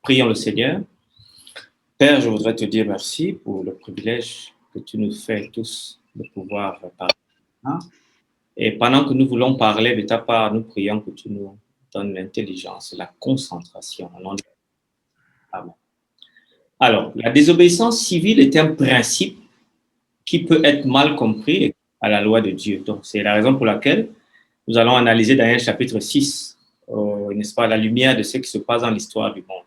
Prions le Seigneur. Père, je voudrais te dire merci pour le privilège que tu nous fais tous de pouvoir parler. Et pendant que nous voulons parler de ta part, nous prions que tu nous donnes l'intelligence, la concentration. Amen. Alors, la désobéissance civile est un principe qui peut être mal compris à la loi de Dieu. Donc, c'est la raison pour laquelle nous allons analyser Daniel chapitre 6, n'est-ce pas, la lumière de ce qui se passe dans l'histoire du monde.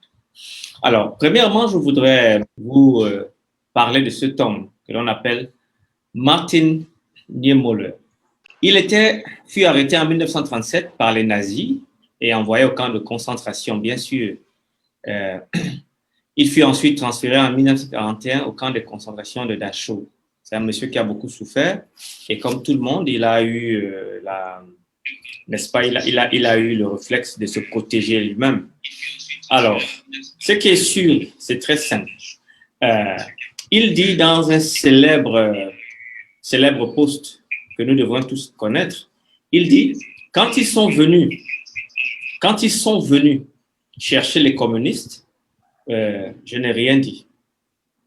Alors, premièrement, je voudrais vous parler de cet homme que l'on appelle Martin Niemöller. Il fut arrêté en 1937 par les nazis et envoyé au camp de concentration, bien sûr. Il fut ensuite transféré en 1941 au camp de concentration de Dachau. C'est un monsieur qui a beaucoup souffert et comme tout le monde, il a eu n'est-ce pas, il a eu le réflexe de se protéger lui-même. Alors, ce qui est sûr, c'est très simple. Il dit dans un célèbre post que nous devons tous connaître, il dit, quand ils sont venus chercher les communistes, je n'ai rien dit.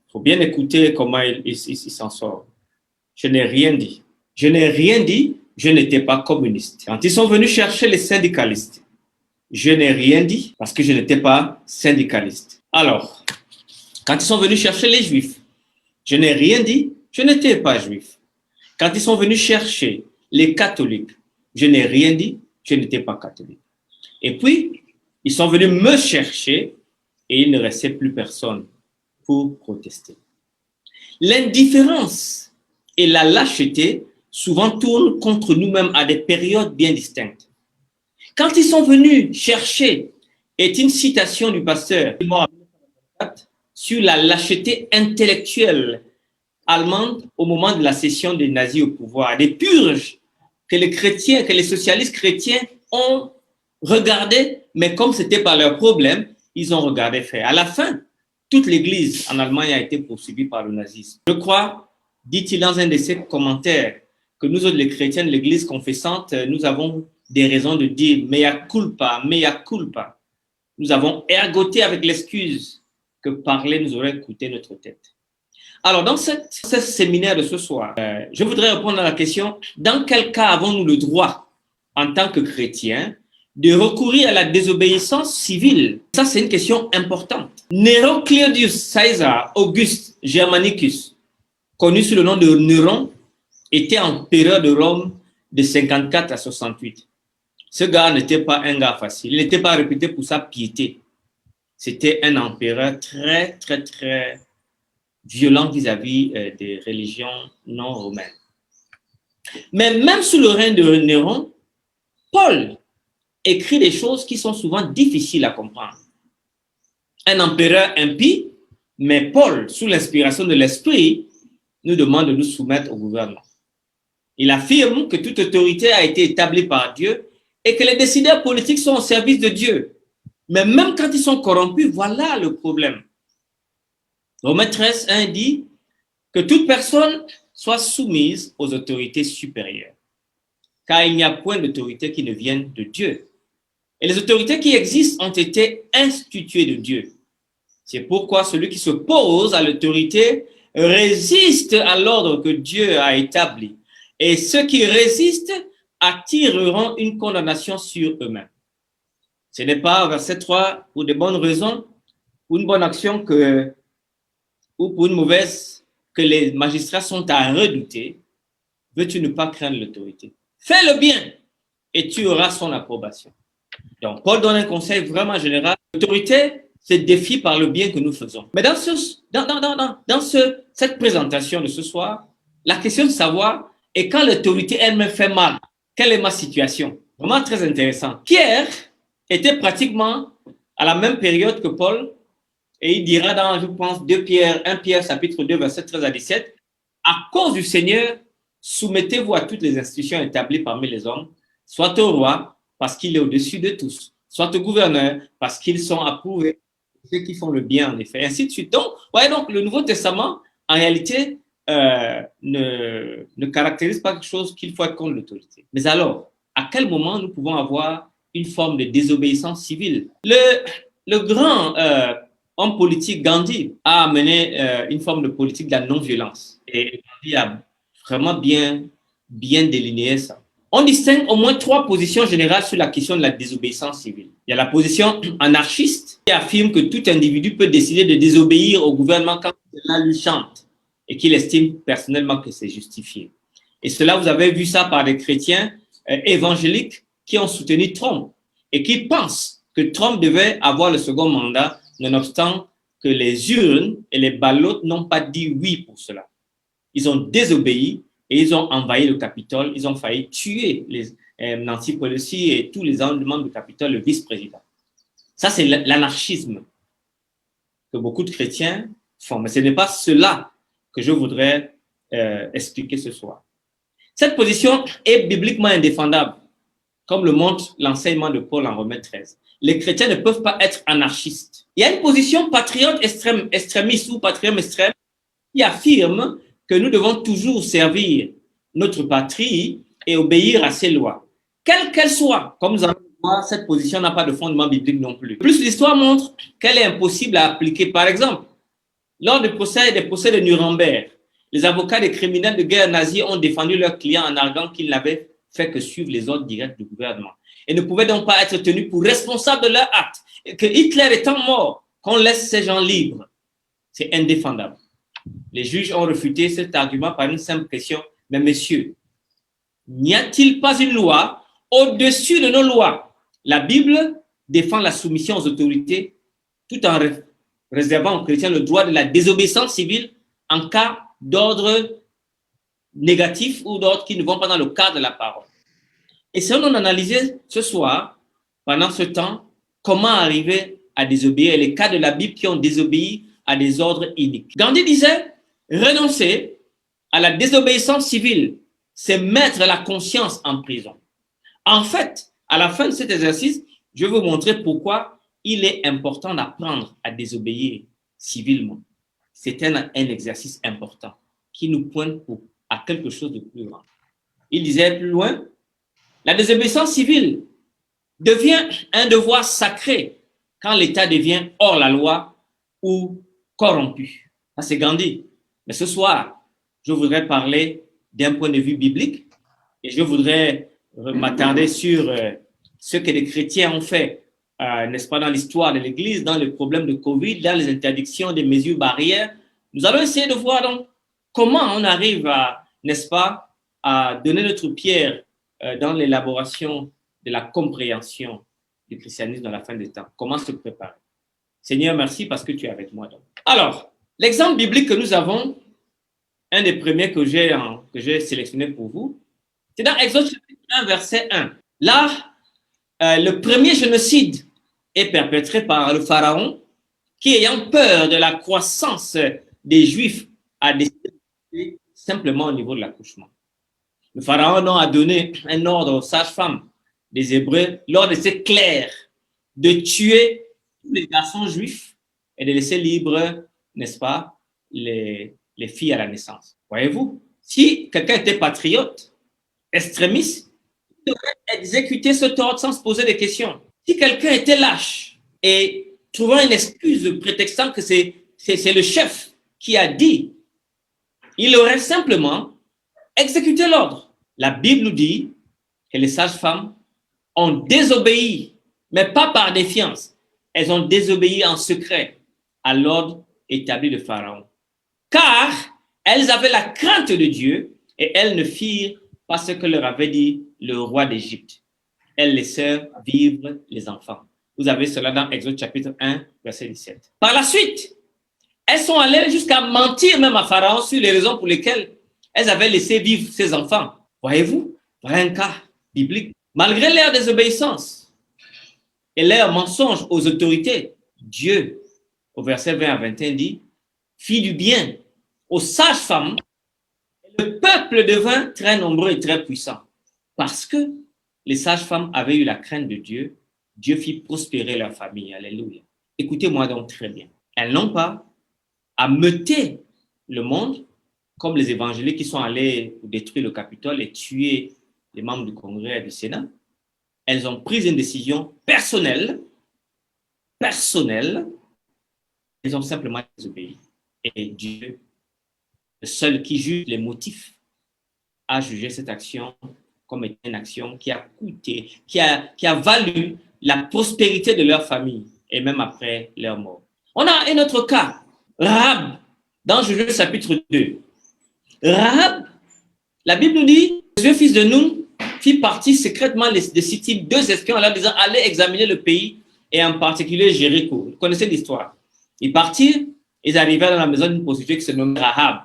Il faut bien écouter comment il s'en sort. Je n'ai rien dit. Je n'ai rien dit, je n'étais pas communiste. Quand ils sont venus chercher les syndicalistes, je n'ai rien dit parce que je n'étais pas syndicaliste. Alors, quand ils sont venus chercher les juifs, je n'ai rien dit, je n'étais pas juif. Quand ils sont venus chercher les catholiques, je n'ai rien dit, je n'étais pas catholique. Et puis, ils sont venus me chercher et il ne restait plus personne pour protester. L'indifférence et la lâcheté souvent tournent contre nous-mêmes à des périodes bien distinctes. Quand ils sont venus chercher est une citation du pasteur sur la lâcheté intellectuelle allemande au moment de la cession des nazis au pouvoir, des purges que les socialistes chrétiens ont regardé, mais comme c'était pas leur problème, ils ont regardé faire. À la fin, toute l'Église en Allemagne a été poursuivie par le nazisme. Je crois, dit-il dans un de ses commentaires, que nous autres, les chrétiens de l'Église confessante, nous avons des raisons de dire « mea culpa, mea culpa ». Nous avons ergoté avec l'excuse que parler nous aurait coûté notre tête. Alors, dans ce séminaire de ce soir, je voudrais répondre à la question « Dans quel cas avons-nous le droit, en tant que chrétiens, de recourir à la désobéissance civile ?» Ça, c'est une question importante. Néron Claudius Caesar Auguste Germanicus, connu sous le nom de Néron, était empereur de Rome de 54 à 68. Ce gars n'était pas un gars facile. Il n'était pas réputé pour sa piété. C'était un empereur très, très, très violent vis-à-vis des religions non romaines. Mais même sous le règne de Néron, Paul écrit des choses qui sont souvent difficiles à comprendre. Un empereur impie, mais Paul, sous l'inspiration de l'Esprit, nous demande de nous soumettre au gouvernement. Il affirme que toute autorité a été établie par Dieu et que les décideurs politiques sont au service de Dieu. Mais même quand ils sont corrompus, voilà le problème. Romains 13, 1 dit que toute personne soit soumise aux autorités supérieures, car il n'y a point d'autorité qui ne vienne de Dieu. Et les autorités qui existent ont été instituées de Dieu. C'est pourquoi celui qui s'oppose à l'autorité résiste à l'ordre que Dieu a établi. Et ceux qui résistent attireront une condamnation sur eux-mêmes. Ce n'est pas, verset 3, pour de bonnes raisons, pour une bonne action ou pour une mauvaise, que les magistrats sont à redouter. Veux-tu ne pas craindre l'autorité? Fais le bien et tu auras son approbation. Donc, Paul donne un conseil vraiment général. L'autorité se défie par le bien que nous faisons. Mais dans cette présentation de ce soir, la question de savoir est quand l'autorité elle-même fait mal, quelle est ma situation? Vraiment très intéressant. Pierre était pratiquement à la même période que Paul et il dira dans, je pense, 1 Pierre chapitre 2, verset 13 à 17, à cause du Seigneur, soumettez-vous à toutes les institutions établies parmi les hommes, soit au roi, parce qu'il est au-dessus de tous, soit au gouverneur, parce qu'ils sont approuvés, ceux qui font le bien, en effet, ainsi de suite. Donc, donc le Nouveau Testament, en réalité, ne caractérise pas quelque chose qu'il faut être contre l'autorité. Mais alors, à quel moment nous pouvons avoir une forme de désobéissance civile? le grand homme politique Gandhi a mené une forme de politique de la non-violence. Et Gandhi a vraiment bien délinéé ça. On distingue au moins 3 positions générales sur la question de la désobéissance civile. Il y a la position anarchiste qui affirme que tout individu peut décider de désobéir au gouvernement quand cela lui chante et qu'il estime personnellement que c'est justifié. Et cela, vous avez vu ça par des chrétiens évangéliques qui ont soutenu Trump et qui pensent que Trump devait avoir le second mandat, nonobstant que les urnes et les ballots n'ont pas dit oui pour cela. Ils ont désobéi et ils ont envahi le Capitole. Ils ont failli tuer Nancy Pelosi et tous les membres du Capitole, le vice-président. Ça, c'est l'anarchisme que beaucoup de chrétiens font. Mais ce n'est pas cela que je voudrais expliquer ce soir. Cette position est bibliquement indéfendable, comme le montre l'enseignement de Paul en Romains 13. Les chrétiens ne peuvent pas être anarchistes. Il y a une position patriote extrémiste ou patriote extrême qui affirme que nous devons toujours servir notre patrie et obéir à ses lois. Quelles qu'elles soient, comme nous allons voir, cette position n'a pas de fondement biblique non plus. Plus l'histoire montre qu'elle est impossible à appliquer. Par exemple, lors des procès de Nuremberg, les avocats des criminels de guerre nazis ont défendu leurs clients en arguant qu'ils n'avaient fait que suivre les ordres directs du gouvernement et ne pouvaient donc pas être tenus pour responsables de leurs actes. Et que Hitler étant mort, qu'on laisse ces gens libres, c'est indéfendable. Les juges ont refuté cet argument par une simple question. Mais messieurs, n'y a-t-il pas une loi au-dessus de nos lois? La Bible défend la soumission aux autorités tout en réservant aux chrétiens le droit de la désobéissance civile en cas d'ordre négatif ou d'ordre qui ne vont pas dans le cadre de la parole. Et si on analysait ce soir, pendant ce temps, comment arriver à désobéir, les cas de la Bible qui ont désobéi à des ordres iniques. Gandhi disait, renoncer à la désobéissance civile, c'est mettre la conscience en prison. En fait, à la fin de cet exercice, je vais vous montrer pourquoi il est important d'apprendre à désobéir civilement. C'est un exercice important qui nous pointe à quelque chose de plus grand. Il disait plus loin, la désobéissance civile devient un devoir sacré quand l'État devient hors la loi ou corrompu. Ça, c'est Gandhi. Mais ce soir, je voudrais parler d'un point de vue biblique et je voudrais m'attarder sur ce que les chrétiens ont fait, n'est-ce pas, dans l'histoire de l'Église, dans le problème de Covid, dans les interdictions des mesures barrières. Nous allons essayer de voir donc comment on arrive à, n'est-ce pas, à donner notre pierre dans l'élaboration de la compréhension du christianisme dans la fin des temps. Comment se préparer? Seigneur, merci parce que tu es avec moi. Donc. Alors, l'exemple biblique que nous avons, un des premiers que j'ai sélectionné pour vous, c'est dans Exode 1, verset 1. Là, le premier génocide est perpétré par le pharaon qui, ayant peur de la croissance des Juifs, a décidé simplement au niveau de l'accouchement. Le pharaon a donné un ordre aux sages-femmes des Hébreux, l'ordre était clair de tuer tous les garçons juifs et de laisser libres, n'est-ce pas, les filles à la naissance. Voyez-vous, si quelqu'un était patriote, extrémiste, il devrait exécuter cet ordre sans se poser de questions. Si quelqu'un était lâche et trouvant une excuse prétextant que c'est le chef qui a dit, il aurait simplement exécuté l'ordre. La Bible nous dit que les sages-femmes ont désobéi, mais pas par défiance. Elles ont désobéi en secret à l'ordre établi de Pharaon. Car elles avaient la crainte de Dieu et elles ne firent pas ce que leur avait dit le roi d'Égypte. Elles laissèrent vivre les enfants. Vous avez cela dans Exode chapitre 1, verset 17. Par la suite, elles sont allées jusqu'à mentir même à Pharaon sur les raisons pour lesquelles elles avaient laissé vivre ses enfants. Voyez-vous, voilà un cas biblique. Malgré leur désobéissance et leur mensonge aux autorités, Dieu, au verset 20 à 21, dit, fit du bien aux sages-femmes, et le peuple devint très nombreux et très puissant. Parce que les sages-femmes avaient eu la crainte de Dieu, Dieu fit prospérer leur famille. Alléluia. Écoutez-moi donc très bien. Elles n'ont pas ameuté le monde comme les évangéliques qui sont allés détruire le Capitole et tuer les membres du Congrès et du Sénat. Elles ont pris une décision personnelle personnelles, ils ont simplement désobéi. Et Dieu, le seul qui juge les motifs, a jugé cette action comme étant une action qui a coûté, qui a valu la prospérité de leur famille et même après leur mort. On a un autre cas, Rahab, dans Josué chapitre 2. Rahab, la Bible nous dit, Josué, fils de Nun, fit partir secrètement de Sittim 2 espions en leur disant, allez examiner le pays et en particulier Jéricho. Vous connaissez l'histoire. Ils partirent, ils arrivèrent dans la maison d'une prostituée qui se nommait Rahab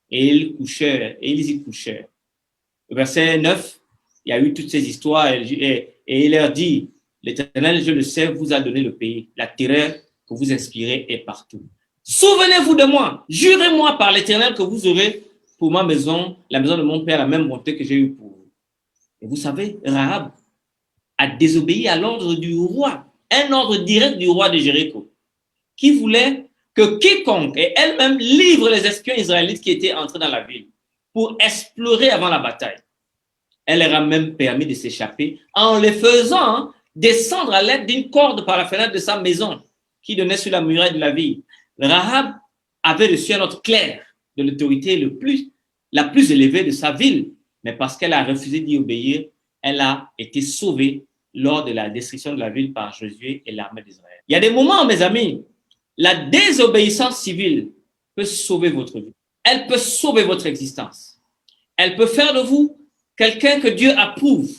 et ils y couchèrent. Verset 9, il y a eu toutes ces histoires et il leur dit, l'Éternel, je le sais, vous a donné le pays. La terreur que vous inspirez est partout. Souvenez-vous de moi, jurez-moi par l'Éternel que vous aurez pour ma maison, la maison de mon père, la même bonté que j'ai eue pour vous. Et vous savez, Rahab a désobéi à l'ordre du roi, un ordre direct du roi de Jéricho, qui voulait que quiconque et elle-même livre les espions israélites qui étaient entrés dans la ville pour explorer avant la bataille. Elle leur a même permis de s'échapper en les faisant descendre à l'aide d'une corde par la fenêtre de sa maison qui donnait sur la muraille de la ville. Rahab avait reçu un ordre clair de l'autorité la plus élevée de sa ville, mais parce qu'elle a refusé d'y obéir, elle a été sauvée lors de la destruction de la ville par Josué et l'armée d'Israël. Il y a des moments, mes amis, la désobéissance civile peut sauver votre vie. Elle peut sauver votre existence. Elle peut faire de vous quelqu'un que Dieu approuve.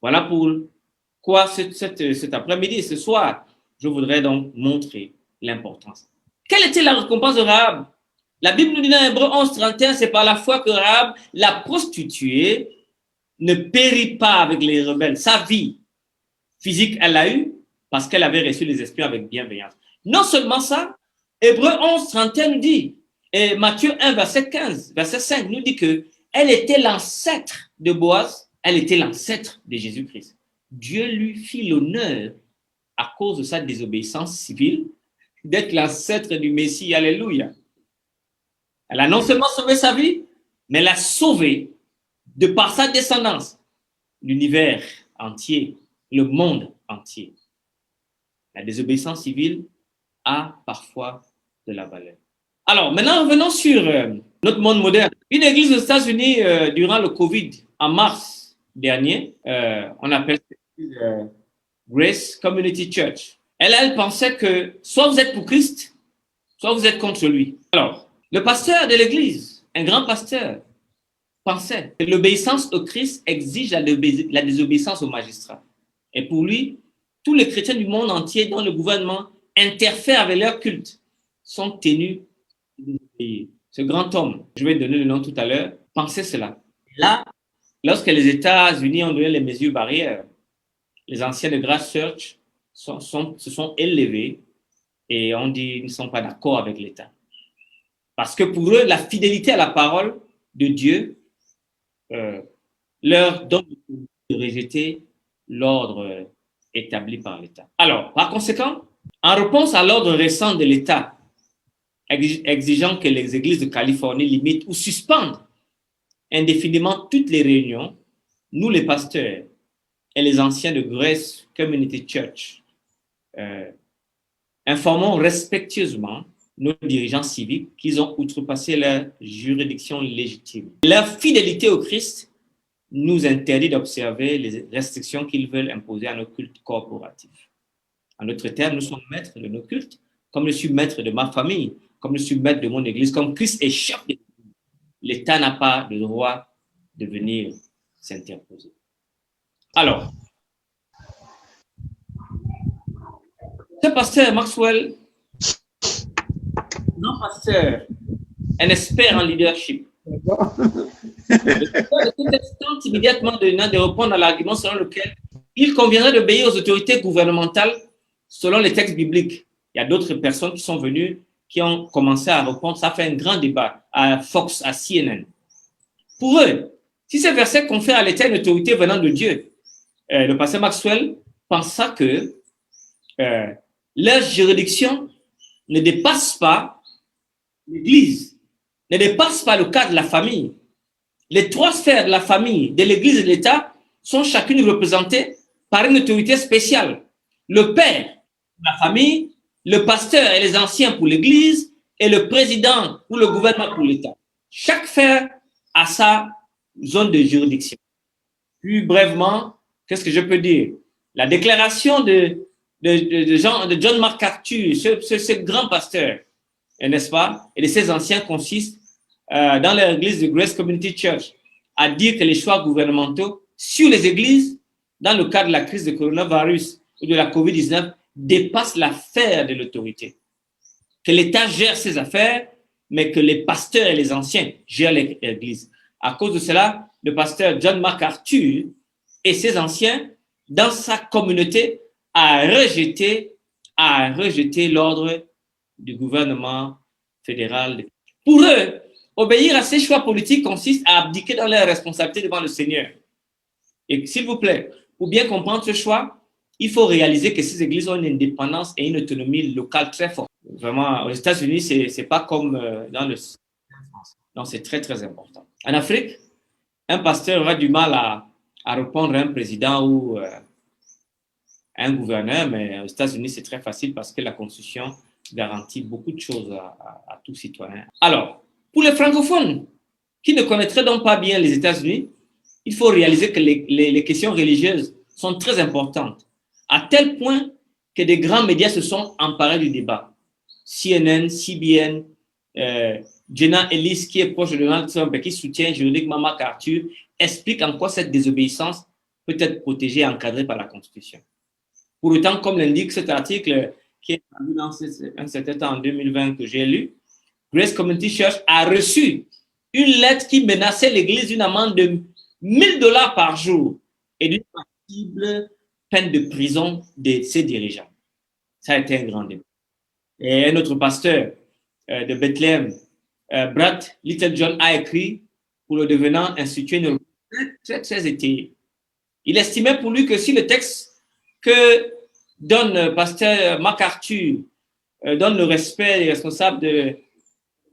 Voilà pourquoi cet après-midi, ce soir, je voudrais donc montrer l'importance. Quelle était la récompense de Rahab? La Bible nous dit dans Hébreux 11:31, c'est par la foi que Rahab, la prostituée, ne périt pas avec les rebelles. Sa vie physique, elle l'a eue parce qu'elle avait reçu les espions avec bienveillance. Non seulement ça, Hébreux 11:31 nous dit, et Matthieu 1, verset 15, verset 5 nous dit que elle était l'ancêtre de Boaz, elle était l'ancêtre de Jésus-Christ. Dieu lui fit l'honneur, à cause de sa désobéissance civile, d'être l'ancêtre du Messie. Alléluia. Elle a non seulement sauvé sa vie, mais elle a sauvé, de par sa descendance, l'univers entier, le monde entier. La désobéissance civile a parfois de la valeur. Alors, maintenant, revenons sur notre monde moderne. Une église aux États-Unis, durant le Covid, en mars dernier, on appelle ça Grace Community Church. Elle pensait que soit vous êtes pour Christ, soit vous êtes contre lui. Alors, le pasteur de l'église, un grand pasteur, pensait que l'obéissance au Christ exige la désobéissance au magistrat. Et pour lui, tous les chrétiens du monde entier dont le gouvernement interfère avec leur culte sont tenus d'obéir. Ce grand homme, je vais donner le nom tout à l'heure, pensait cela. Là, lorsque les États-Unis ont donné les mesures barrières, les anciens de Grace Church se sont élevés et ont dit qu'ils ne sont pas d'accord avec l'État. Parce que pour eux, la fidélité à la parole de Dieu leur donne de rejeter l'ordre établi par l'État. Alors, par conséquent, en réponse à l'ordre récent de l'État exigeant que les églises de Californie limitent ou suspendent indéfiniment toutes les réunions, nous les pasteurs et les anciens de Grace Community Church informons respectueusement nos dirigeants civiques qu'ils ont outrepassé leur juridiction légitime. Leur fidélité au Christ nous interdit d'observer les restrictions qu'ils veulent imposer à nos cultes corporatifs. En d'autres termes, nous sommes maîtres de nos cultes, comme je suis maître de ma famille, comme je suis maître de mon église, comme Christ est chef de l'église. L'État n'a pas le droit de venir s'interposer. Alors, ce pasteur Maxwell, non pasteur, un expert en leadership. Le tente immédiatement de répondre à l'argument selon lequel il conviendrait d'obéir aux autorités gouvernementales selon les textes bibliques. Il y a d'autres personnes qui sont venues, qui ont commencé à répondre. Ça fait un grand débat à Fox, à CNN. Pour eux, si ces versets confèrent à l'État une autorité venant de Dieu, le pasteur Maxwell pensa que leur juridiction ne dépasse pas l'Église, ne dépasse pas le cadre de la famille. Les trois sphères de la famille, de l'Église et de l'État sont chacune représentées par une autorité spéciale. Le père la famille, le pasteur et les anciens pour l'Église et le président ou le gouvernement pour l'État. Chaque frère a sa zone de juridiction. Plus brièvement, qu'est-ce que je peux dire? La déclaration de John MacArthur, ce grand pasteur, n'est-ce pas, et de ses anciens consiste dans l'église de Grace Community Church à dire que les choix gouvernementaux sur les églises, dans le cadre de la crise de coronavirus ou de la COVID-19, dépassent l'affaire de l'autorité. Que l'État gère ses affaires, mais que les pasteurs et les anciens gèrent l'église. À cause de cela, le pasteur John MacArthur et ses anciens, dans sa communauté, a rejeté l'ordre du gouvernement fédéral. Pour eux, obéir à ces choix politiques consiste à abdiquer dans leurs responsabilités devant le Seigneur. Et s'il vous plaît, pour bien comprendre ce choix, il faut réaliser que ces églises ont une indépendance et une autonomie locale très forte. Vraiment, aux États-Unis, c'est pas comme dans le... Non, c'est très, très important. En Afrique, un pasteur aura du mal à répondre à un président ou un gouverneur, mais aux États-Unis, c'est très facile parce que la Constitution garantit beaucoup de choses à tout citoyen. Alors, pour les francophones qui ne connaîtraient donc pas bien les États-Unis, il faut réaliser que les questions religieuses sont très importantes, à tel point que des grands médias se sont emparés du débat. CNN, CBN, Jenna Ellis, qui est proche de Donald Trump et qui soutient juridiquement MacArthur, explique en quoi cette désobéissance peut être protégée et encadrée par la Constitution. Pour autant, comme l'indique cet article qui est paru dans un certain temps en 2020 que j'ai lu, Grace Community Church a reçu une lettre qui menaçait l'Église d'une amende de $1000 par jour et d'une possible peine de prison de ses dirigeants. Ça a été un grand débat. Et un autre pasteur de Bethléem, Brad Littlejohn, a écrit pour le devenant instituer une très, très étayée. Il estimait pour lui que si le texte que donne pasteur MacArthur donne le respect des responsables de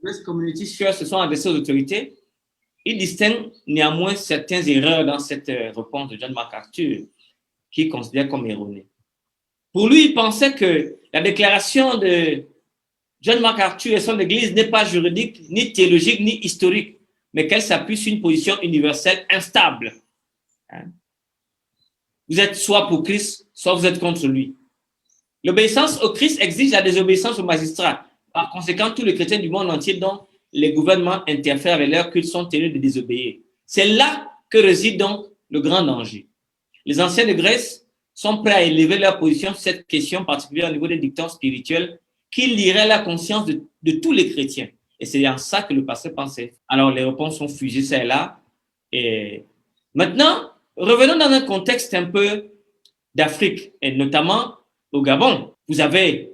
Grace Community Church se sont adressés aux autorités, il distingue néanmoins certaines erreurs dans cette réponse de John MacArthur qu'il considère comme erronée. Pour lui, il pensait que la déclaration de John MacArthur et son Église n'est pas juridique, ni théologique, ni historique, mais qu'elle s'appuie sur une position universelle instable. Vous êtes soit pour Christ, soit vous êtes contre lui. L'obéissance au Christ exige la désobéissance aux magistrats. Par conséquent, tous les chrétiens du monde entier dont les gouvernements interfèrent avec leur culte sont tenus de désobéir. C'est là que réside donc le grand danger. Les anciens de Grèce sont prêts à élever leur position sur cette question particulière au niveau des dictons spirituels qui lieraient la conscience de tous les chrétiens. Et c'est en ça que le pasteur pensait. Alors, les réponses sont fusées, ça et là. Et maintenant, revenons dans un contexte un peu d'Afrique, et notamment au Gabon. Vous avez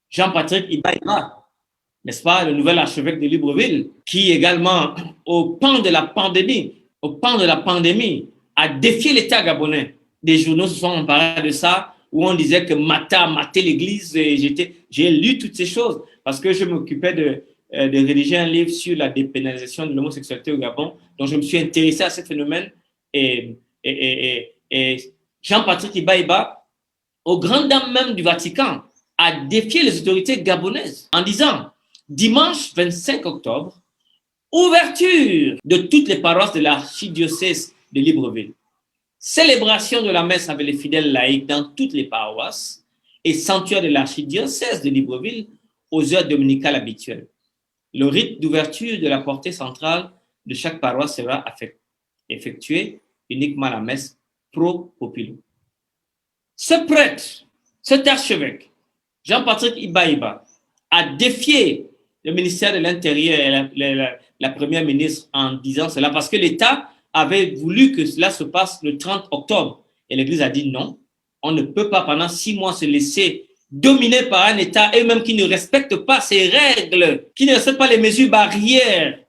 Jean-Patrick Ibaïba, n'est-ce pas, le nouvel archevêque de Libreville, qui également, au pan de la pandémie, a défié l'État gabonais. Des journaux se sont emparés de ça, où on disait que Mata matait l'église, et j'ai lu toutes ces choses, parce que je m'occupais de rédiger un livre sur la dépénalisation de l'homosexualité au Gabon, donc je me suis intéressé à ce phénomène, et Jean-Patrick Ibaïba, aux grandes dames même du Vatican, a défié les autorités gabonaises en disant, dimanche 25 octobre, ouverture de toutes les paroisses de l'archidiocèse de Libreville. Célébration de la messe avec les fidèles laïcs dans toutes les paroisses et sanctuaire de l'archidiocèse de Libreville aux heures dominicales habituelles. Le rite d'ouverture de la portée centrale de chaque paroisse sera effectué uniquement à la messe pro populo. Ce prêtre, cet archevêque, Jean-Patrick Ibaïba, a défié le ministère de l'Intérieur et la première ministre en disant cela parce que l'État avait voulu que cela se passe le 30 octobre. Et l'Église a dit non, on ne peut pas pendant 6 mois se laisser dominer par un État eux-mêmes qui ne respectent pas ces règles, qui ne respectent pas les mesures barrières,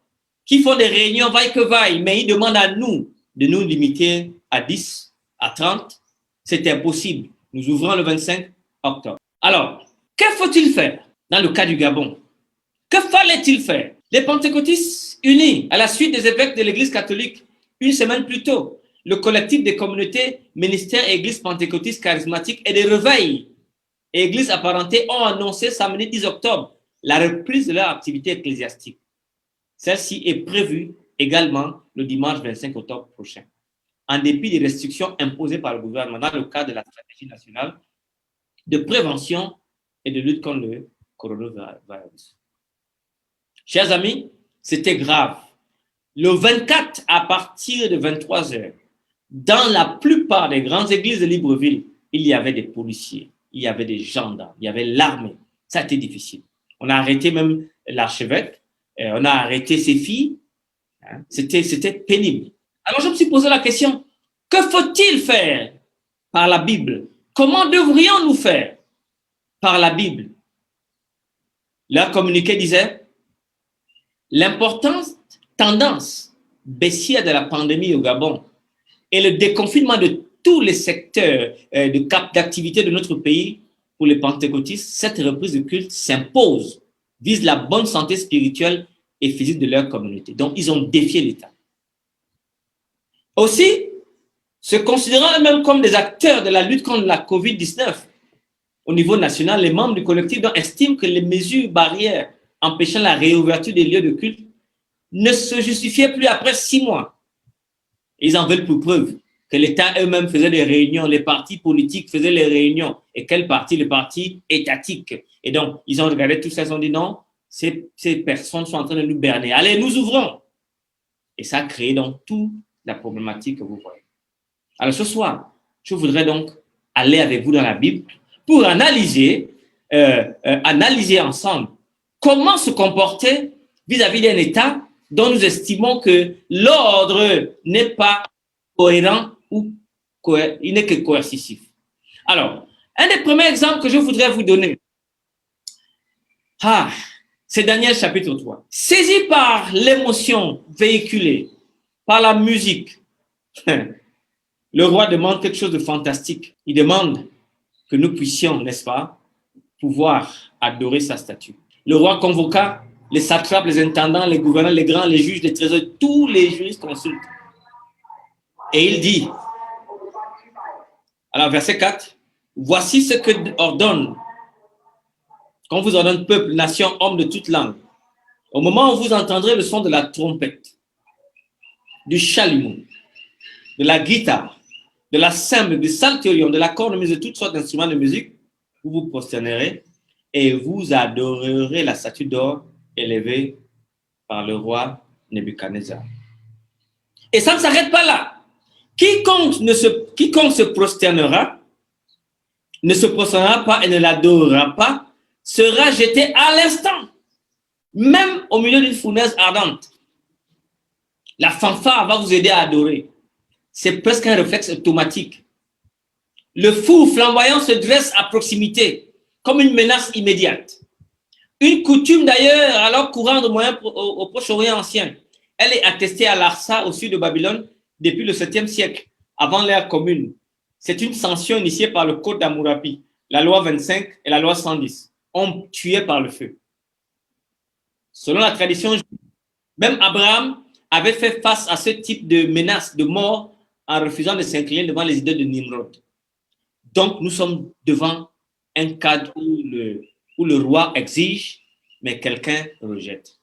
qui font des réunions vaille que vaille, mais ils demandent à nous de nous limiter à 10, à 30. C'est impossible. Nous ouvrons le 25 octobre. Alors, que faut-il faire dans le cas du Gabon? Que fallait-il faire? Les pentecôtistes unis à la suite des évêques de l'Église catholique, une semaine plus tôt, le collectif des communautés, ministères et églises pentecôtistes charismatiques et des réveils et églises apparentées ont annoncé samedi 10 octobre la reprise de leur activité ecclésiastique. Celle-ci est prévue également le dimanche 25 octobre prochain, en dépit des restrictions imposées par le gouvernement dans le cadre de la stratégie nationale de prévention et de lutte contre le coronavirus. Chers amis, c'était grave. Le 24, à partir de 23 heures, dans la plupart des grandes églises de Libreville, il y avait des policiers, il y avait des gendarmes, il y avait l'armée. Ça a été difficile. On a arrêté même l'archevêque, on a arrêté ses filles. Hein. C'était pénible. Alors je me suis posé la question, que faut-il faire par la Bible? Comment devrions-nous faire par la Bible? Leur communiqué disait, l'importante tendance baissière de la pandémie au Gabon et le déconfinement de tous les secteurs d'activité de notre pays pour les pentecôtistes, cette reprise de culte s'impose, vise la bonne santé spirituelle et physique de leur communauté. Donc, ils ont défié l'État. Aussi, se considérant eux-mêmes comme des acteurs de la lutte contre la COVID-19, au niveau national, les membres du collectif estiment que les mesures barrières empêchant la réouverture des lieux de culte ne se justifiaient plus après 6 mois. Ils en veulent pour preuve que l'État eux-mêmes faisait des réunions, les partis politiques faisaient les réunions. Et quel parti? Le parti étatique. Et donc, ils ont regardé tout ça, ils ont dit non, ces personnes sont en train de nous berner. Allez, nous ouvrons. Et ça a créé donc toute la problématique que vous voyez. Alors ce soir, je voudrais donc aller avec vous dans la Bible pour analyser ensemble comment se comporter vis-à-vis d'un État dont nous estimons que l'ordre n'est pas cohérent ou il n'est que coercitif. Alors, un des premiers exemples que je voudrais vous donner, c'est Daniel chapitre 3. Saisi par l'émotion véhiculée, par la musique, le roi demande quelque chose de fantastique. Il demande que nous puissions, n'est-ce pas, pouvoir adorer sa statue. Le roi convoqua les satrapes, les intendants, les gouverneurs, les grands, les juges, les trésoriers, tous les juristes consultent. Et il dit, alors verset 4, voici ce que ordonne, qu'on vous ordonne peuple, nation, homme de toute langue. Au moment où vous entendrez le son de la trompette, du chalumeau, de la guitare, de la cymbale, du psalterion, de la cornemuse, de toutes sortes d'instruments de musique, vous vous prosternerez et vous adorerez la statue d'or élevée par le roi Nebuchadnezzar. Et ça ne s'arrête pas là. Quiconque se prosternera, ne se prosternera pas et ne l'adorera pas, sera jeté à l'instant, même au milieu d'une fournaise ardente. La fanfare va vous aider à adorer. C'est presque un réflexe automatique. Le four flamboyant se dresse à proximité, comme une menace immédiate. Une coutume d'ailleurs, alors courante au Proche-Orient ancien. Elle est attestée à Larsa, au sud de Babylone, depuis le 7e siècle, avant l'ère commune. C'est une sanction initiée par le Code d'Hammurabi, la loi 25 et la loi 110. On tuait par le feu. Selon la tradition, même Abraham avait fait face à ce type de menace de mort en refusant de s'incliner devant les idées de Nimrod. Donc, nous sommes devant un cadre où le roi exige, mais quelqu'un rejette.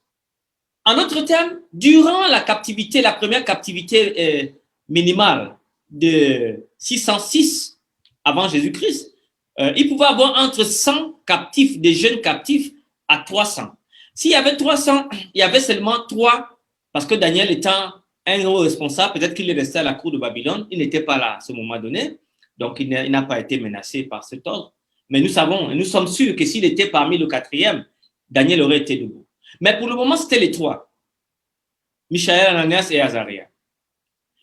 En d'autres termes, durant la captivité, la première captivité minimale de 606 avant Jésus-Christ, il pouvait avoir entre 100 captifs, des jeunes captifs, à 300. S'il y avait 300, il y avait seulement 3, parce que Daniel étant un gros responsable, peut-être qu'il est resté à la cour de Babylone, il n'était pas là à ce moment donné, donc il n'a pas été menacé par cet ordre. Mais nous savons, nous sommes sûrs que s'il était parmi le 4e, Daniel aurait été debout. Mais pour le moment, c'était les 3. Michaël, Ananias et Azaria.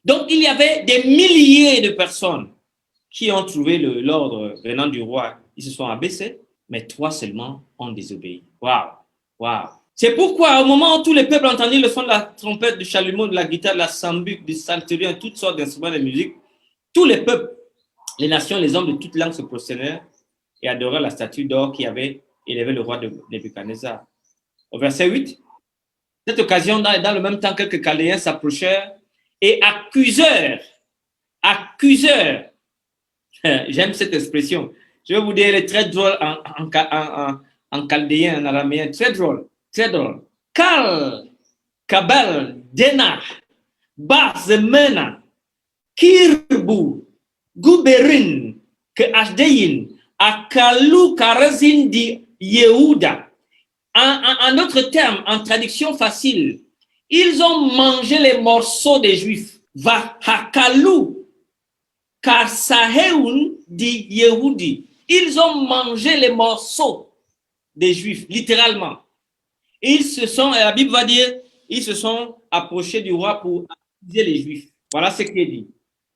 Donc, il y avait des milliers de personnes qui ont trouvé l'ordre venant du roi. Ils se sont abaissés, mais 3 seulement ont désobéi. Waouh, waouh. C'est pourquoi, au moment où tous les peuples entendirent le son de la trompette, du chalumeau, de la guitare, de la sambuc, du psalterion, toutes sortes d'instruments de musique, tous les peuples, les nations, les hommes de toutes langues se prosternèrent et adorèrent la statue d'or qui avait élevé le roi de Nebuchadnezzar. Au verset 8, cette occasion, dans le même temps, quelques Chaldéens s'approchèrent et accusèrent, j'aime cette expression, Je vais vous dire, il est très drôle en chaldéen, en araméen. Très drôle, très drôle. Kal, Kabel, Dena, Bazemena, Kirbu, Guberin, que Ashdeyin, Akalu Karazin di Yehuda. En d'autres termes, en traduction facile, ils ont mangé les morceaux des Juifs. Va Hakalu Karsaheun di Yehudi. Ils ont mangé les morceaux des Juifs, littéralement. Et ils se sont, la Bible va dire, ils se sont approchés du roi pour accuser les Juifs. Voilà ce qui est dit.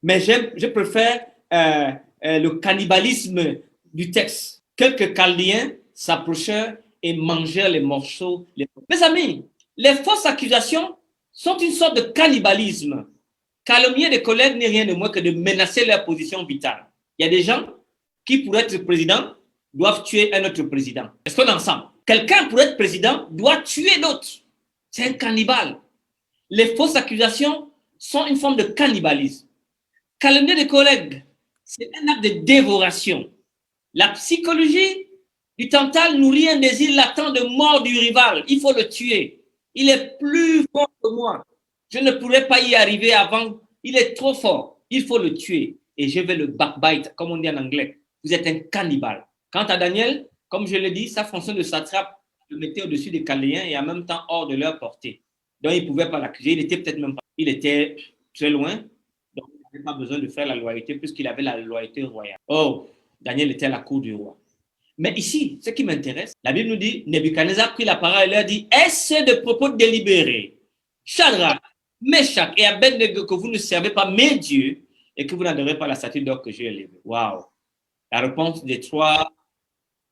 Mais je préfère le cannibalisme du texte. Quelques Chaldéens s'approchèrent et mangèrent les morceaux. Mes amis, les fausses accusations sont une sorte de cannibalisme. Calomnier des collègues n'est rien de moins que de menacer leur position vitale. Il y a des gens qui, pour être président, doivent tuer un autre président. Est-ce qu'on est ensemble? Quelqu'un, pour être président, doit tuer d'autres. C'est un cannibale. Les fausses accusations sont une forme de cannibalisme. Calomnier des collègues, c'est un acte de dévoration. La psychologie du Tantal nourrit un désir latent de mort du rival. Il faut le tuer. Il est plus fort que moi. Je ne pourrais pas y arriver avant. Il est trop fort. Il faut le tuer. Et je vais le backbite, comme on dit en anglais. Vous êtes un cannibale. Quant à Daniel, comme je l'ai dit, sa fonction de satrape le mettait au-dessus des Chaldéens et en même temps hors de leur portée. Donc, il ne pouvait pas l'accuser. Il était peut-être même pas. Il était très loin. Donc, il n'avait pas besoin de faire la loyauté puisqu'il avait la loyauté royale. Oh, Daniel était à la cour du roi. Mais ici, ce qui m'intéresse, la Bible nous dit, Nebuchadnezzar prit la parole et leur dit, est-ce de propos délibérés, Shadrach, Meshach et Abednego, que vous ne servez pas mes dieux et que vous n'adorez pas la statue d'or que j'ai élevée? Waouh! La réponse des trois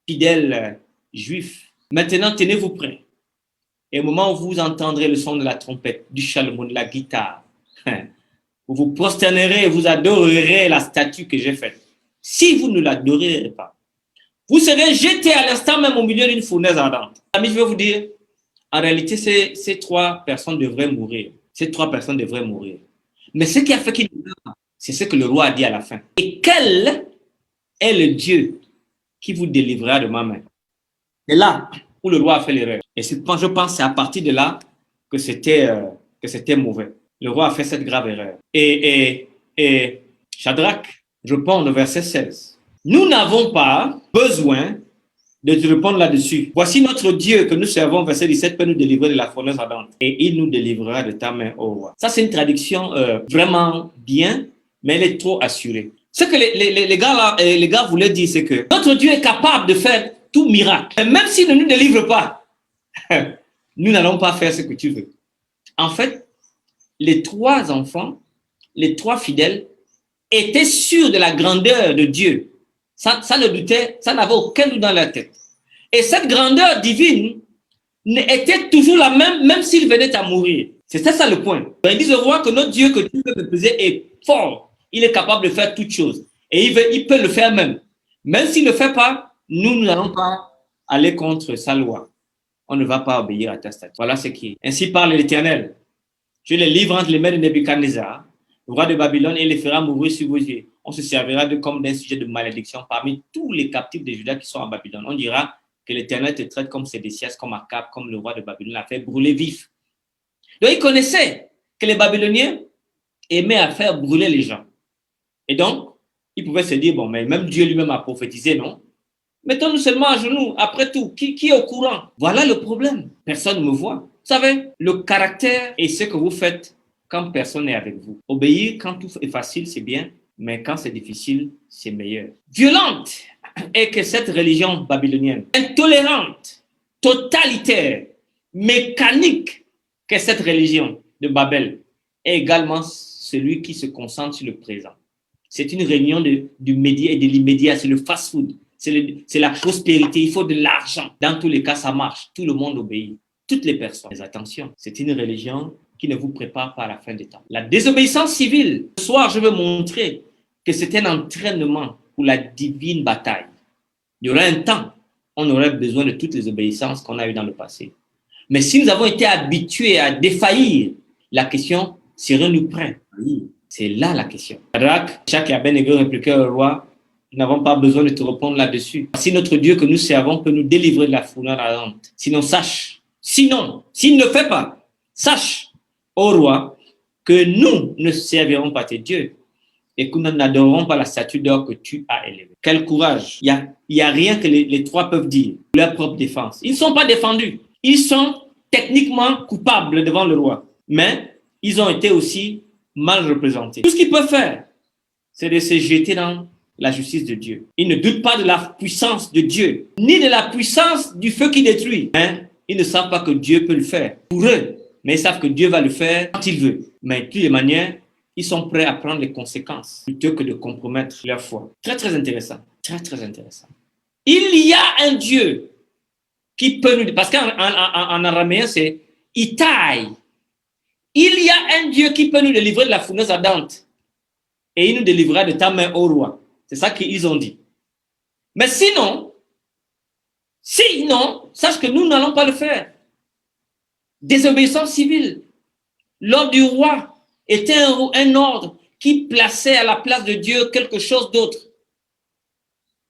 fidèles juifs. Maintenant, tenez-vous prêts. Et au moment où vous entendrez le son de la trompette, du chalumeau, de la guitare, vous vous prosternerez et vous adorerez la statue que j'ai faite. Si vous ne l'adorerez pas, vous serez jeté à l'instant même au milieu d'une fournaise ardente. Amis, je vais vous dire, en réalité, ces trois personnes devraient mourir. Ces trois personnes devraient mourir. Mais ce qui a fait qu'ils meurent, c'est ce que le roi a dit à la fin. Et quel est le Dieu qui vous délivrera de ma main? C'est là où le roi a fait l'erreur. Et je pense que c'est à partir de là que c'était mauvais. Le roi a fait cette grave erreur. Et Shadrach répond au verset 16. Nous n'avons pas besoin de te répondre là-dessus. Voici notre Dieu que nous servons, verset 17, peut nous délivrer de la fournaise ardente. Et il nous délivrera de ta main, ô roi. Ça, c'est une traduction vraiment bien, mais elle est trop assurée. Ce que les gars voulaient dire, c'est que notre Dieu est capable de faire tout miracle. Et même s'il ne nous délivre pas, nous n'allons pas faire ce que tu veux. En fait, les trois enfants, les trois fidèles, étaient sûrs de la grandeur de Dieu. Ça ne doutait, ça n'avait aucun doute dans leur tête. Et cette grandeur divine était toujours la même, même s'il venait à mourir. C'était ça le point. Ils disent au roi que notre Dieu que tu veux mépriser est fort. Il est capable de faire toutes choses. Et il peut le faire même. Même s'il ne le fait pas, nous n'allons pas aller contre sa loi. On ne va pas obéir à ta statue. Voilà ce qui est. Ainsi parle l'Éternel. Je les livre entre les mains de Nebuchadnezzar, le roi de Babylone, et les fera mourir sur vos yeux. On se servira de comme d'un sujet de malédiction parmi tous les captifs de Juda qui sont à Babylone. On dira que l'Éternel te traite comme Sédécias, comme Akab, comme le roi de Babylone l'a fait brûler vif. Donc, il connaissait que les Babyloniens aimaient à faire brûler les gens. Et donc, il pouvait se dire, bon, mais même Dieu lui-même a prophétisé, non? Mettons-nous seulement à genoux. Après tout, qui est au courant? Voilà le problème. Personne ne me voit. Vous savez, le caractère est ce que vous faites quand personne n'est avec vous. Obéir quand tout est facile, c'est bien, mais quand c'est difficile, c'est meilleur. Violente est que cette religion babylonienne, intolérante, totalitaire, mécanique que cette religion de Babel, est également celui qui se concentre sur le présent. C'est une réunion du média et de l'immédiat, c'est le fast-food, c'est la prospérité, il faut de l'argent. Dans tous les cas, ça marche, tout le monde obéit, toutes les personnes. Mais attention, c'est une religion qui ne vous prépare pas à la fin des temps. La désobéissance civile, ce soir, je veux montrer que c'est un entraînement pour la divine bataille. Il y aura un temps, on aurait besoin de toutes les obéissances qu'on a eues dans le passé. Mais si nous avons été habitués à défaillir, la question, serons-nous prêts? C'est là la question. Shadrach, Meshach et Abednego répliquèrent au roi, Nous n'avons pas besoin de te répondre là-dessus. Si notre Dieu que nous servons peut nous délivrer de la fournaise ardente, sinon sache, sinon, s'il ne fait pas, sache, ô roi, que nous ne servirons pas tes dieux et que nous n'adorerons pas la statue d'or que tu as élevée. Quel courage! Il y a rien que les trois peuvent dire, leur propre défense. Ils ne sont pas défendus. Ils sont techniquement coupables devant le roi, mais ils ont été aussi mal représentés. Tout ce qu'ils peuvent faire, c'est de se jeter dans la justice de Dieu. Ils ne doutent pas de la puissance de Dieu, ni de la puissance du feu qui détruit. Mais ils ne savent pas que Dieu peut le faire pour eux, mais ils savent que Dieu va le faire quand il veut. Mais de toutes les manières, ils sont prêts à prendre les conséquences plutôt que de compromettre leur foi. Très, très intéressant. Très, très intéressant. Il y a un Dieu qui peut nous... Parce qu'en araméen, c'est « Itai ». Il y a un Dieu qui peut nous délivrer de la fournaise ardente. Et il nous délivrera de ta main, ô roi. C'est ça qu'ils ont dit. Mais sinon, sache que nous n'allons pas le faire. Désobéissance civile. L'ordre du roi était un ordre qui plaçait à la place de Dieu quelque chose d'autre.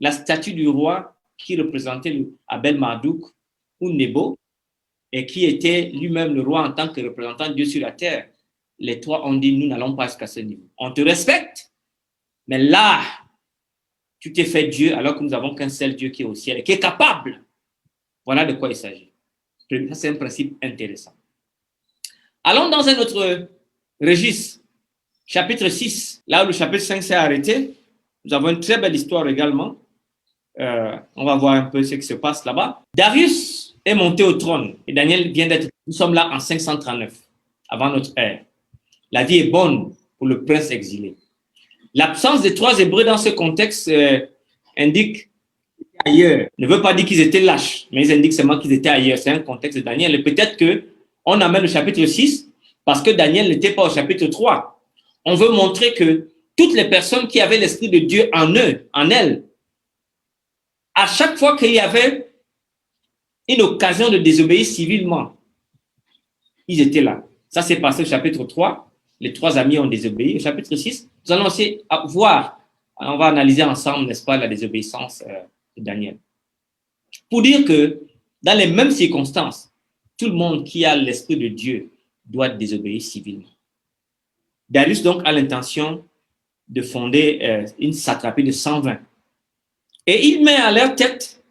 La statue du roi qui représentait Abel Marduk ou Nebo et qui était lui-même le roi en tant que représentant de Dieu sur la terre. Les trois ont dit, nous n'allons pas jusqu'à ce niveau. On te respecte, mais là, tu t'es fait Dieu alors que nous n'avons qu'un seul Dieu qui est au ciel et qui est capable. Voilà de quoi il s'agit. Ça, c'est un principe intéressant. Allons dans un autre registre, chapitre 6, là où le chapitre 5 s'est arrêté. Nous avons une très belle histoire également. On va voir un peu ce qui se passe là-bas. Darius est monté au trône et Daniel vient d'être... Nous sommes là en 539, avant notre ère. La vie est bonne pour le prince exilé. L'absence des trois Hébreux dans ce contexte indique ailleurs. Ne veut pas dire qu'ils étaient lâches, mais ils indiquent seulement qu'ils étaient ailleurs. C'est un contexte de Daniel. Et peut-être qu'on amène le chapitre 6 parce que Daniel n'était pas au chapitre 3. On veut montrer que toutes les personnes qui avaient l'Esprit de Dieu en eux, en elles, à chaque fois qu'il y avait une occasion de désobéir civilement, ils étaient là. Ça s'est passé au chapitre 3. Les trois amis ont désobéi. Au chapitre 6, nous allons aussi voir, on va analyser ensemble, n'est-ce pas, la désobéissance de Daniel. Pour dire que dans les mêmes circonstances, tout le monde qui a l'Esprit de Dieu doit désobéir civilement. Darius donc a l'intention de fonder une satrapie de 120. Et il met à leur tête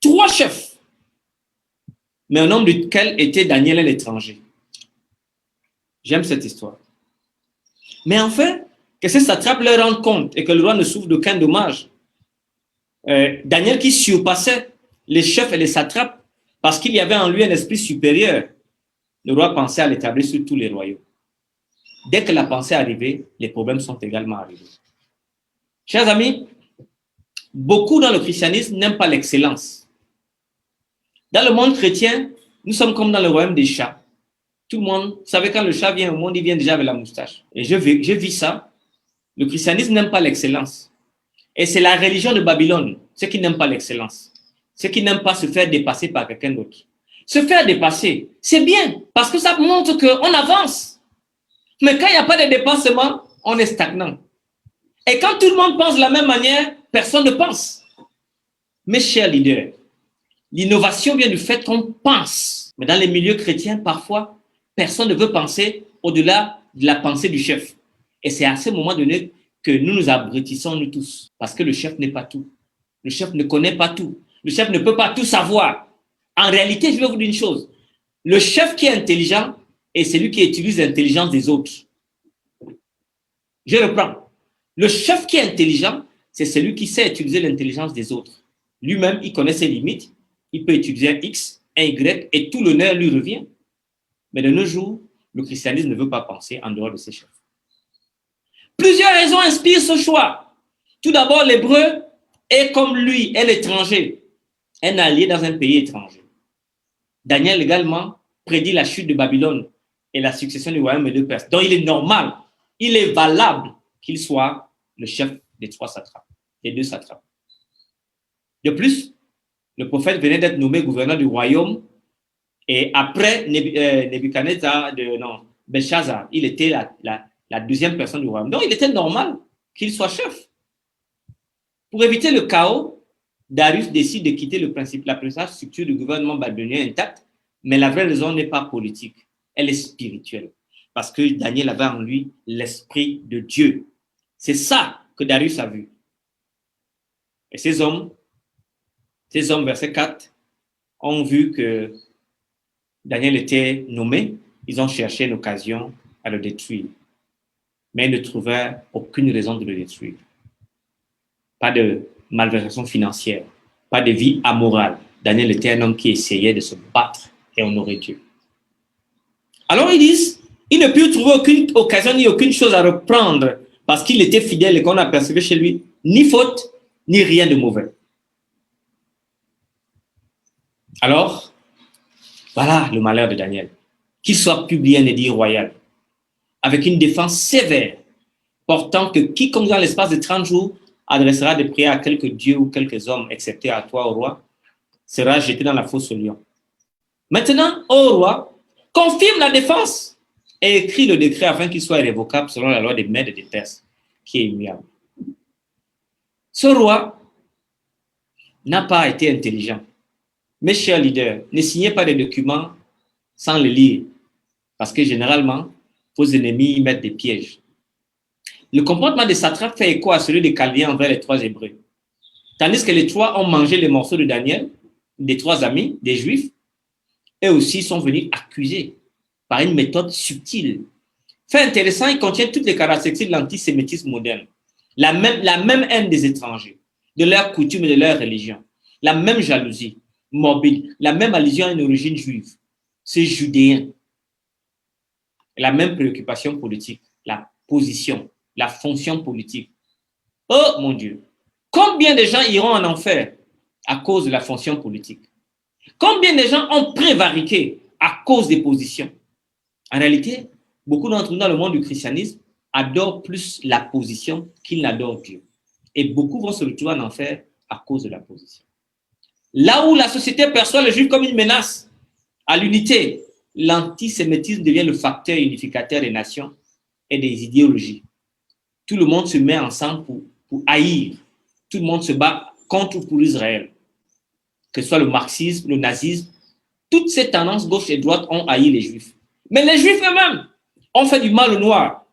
3 chefs, mais au nombre duquel était Daniel l'étranger. J'aime cette histoire. Mais enfin, que ces satrapes leur rendent compte et que le roi ne souffre d'aucun dommage. Daniel qui surpassait les chefs et les satrapes parce qu'il y avait en lui un esprit supérieur. Le roi pensait à l'établir sur tous les royaumes. Dès que la pensée est arrivée, les problèmes sont également arrivés. Chers amis, beaucoup dans le christianisme n'aiment pas l'excellence. Dans le monde chrétien, nous sommes comme dans le royaume des chats. Tout le monde, vous savez, quand le chat vient au monde, il vient déjà avec la moustache. Et je vis ça. Le christianisme n'aime pas l'excellence. Et c'est la religion de Babylone, ceux qui n'aiment pas l'excellence. Ceux qui n'aiment pas se faire dépasser par quelqu'un d'autre. Se faire dépasser, c'est bien, parce que ça montre qu'on avance. Mais quand il n'y a pas de dépassement, on est stagnant. Et quand tout le monde pense de la même manière, personne ne pense. Mes chers leaders, l'innovation vient du fait qu'on pense. Mais dans les milieux chrétiens, parfois, personne ne veut penser au-delà de la pensée du chef. Et c'est à ce moment donné que nous nous abrutissons, nous tous. Parce que le chef n'est pas tout. Le chef ne connaît pas tout. Le chef ne peut pas tout savoir. En réalité, je vais vous dire une chose. Le chef qui est intelligent est celui qui utilise l'intelligence des autres. Je reprends. Le chef qui est intelligent, c'est celui qui sait utiliser l'intelligence des autres. Lui-même, il connaît ses limites. Il peut utiliser un X, un Y, et tout l'honneur lui revient. Mais de nos jours, le christianisme ne veut pas penser en dehors de ses chefs. Plusieurs raisons inspirent ce choix. Tout d'abord, l'hébreu est comme lui, est l'étranger, un allié dans un pays étranger. Daniel également prédit la chute de Babylone et la succession du royaume de Perse. Donc, il est normal, il est valable qu'il soit le chef des 3 satrapes, des 2 satrapes. De plus, le prophète venait d'être nommé gouverneur du royaume et après Belshazzar, il était la 2e personne du royaume. Donc, il était normal qu'il soit chef. Pour éviter le chaos, Darius décide de quitter la principale structure du gouvernement babylonien intacte, mais la vraie raison n'est pas politique, elle est spirituelle. Parce que Daniel avait en lui l'esprit de Dieu. C'est ça que Darius a vu. Et ces hommes, verset 4, ont vu que Daniel était nommé, ils ont cherché une occasion à le détruire. Mais ils ne trouvaient aucune raison de le détruire. Pas de malversation financière, pas de vie amorale. Daniel était un homme qui essayait de se battre et honorer Dieu. Alors ils disent, il ne put trouver aucune occasion ni aucune chose à reprendre parce qu'il était fidèle et qu'on a perçu chez lui ni faute, ni rien de mauvais. Alors, voilà le malheur de Daniel. Qu'il soit publié un édit royal, avec une défense sévère, portant que quiconque dans l'espace de 30 jours adressera des prières à quelques dieux ou quelques hommes, excepté à toi, ô roi, sera jeté dans la fosse au lion. Maintenant, ô roi, confirme la défense et écrit le décret afin qu'il soit irrévocable selon la loi des Mèdes et des Perses, qui est immuable. Ce roi n'a pas été intelligent. Mes chers leaders, ne signez pas des documents sans les lire, parce que généralement, vos ennemis y mettent des pièges. Le comportement des satrapes fait écho à celui des Chaldéens envers les 3 Hébreux. Tandis que les 3 ont mangé les morceaux de Daniel, des 3 amis, des Juifs, eux aussi sont venus accuser par une méthode subtile. Fait intéressant, il contient toutes les caractéristiques de l'antisémitisme moderne. La même haine des étrangers, de leurs coutumes et de leur religion. La même jalousie morbide, la même allusion à une origine juive. C'est judéen. La même préoccupation politique, la position, la fonction politique. Oh mon Dieu, combien de gens iront en enfer à cause de la fonction politique? Combien de gens ont prévariqué à cause des positions? En réalité, beaucoup d'entre nous dans le monde du christianisme adorent plus la position qu'ils n'adorent Dieu. Et beaucoup vont se retrouver en enfer à cause de la position. Là où la société perçoit le juif comme une menace à l'unité, l'antisémitisme devient le facteur unificateur des nations et des idéologies. Tout le monde se met ensemble pour haïr. Tout le monde se bat contre ou pour Israël. Que ce soit le marxisme, le nazisme, toutes ces tendances gauche et droite ont haï les juifs. Mais les juifs eux-mêmes ont fait du mal au noir.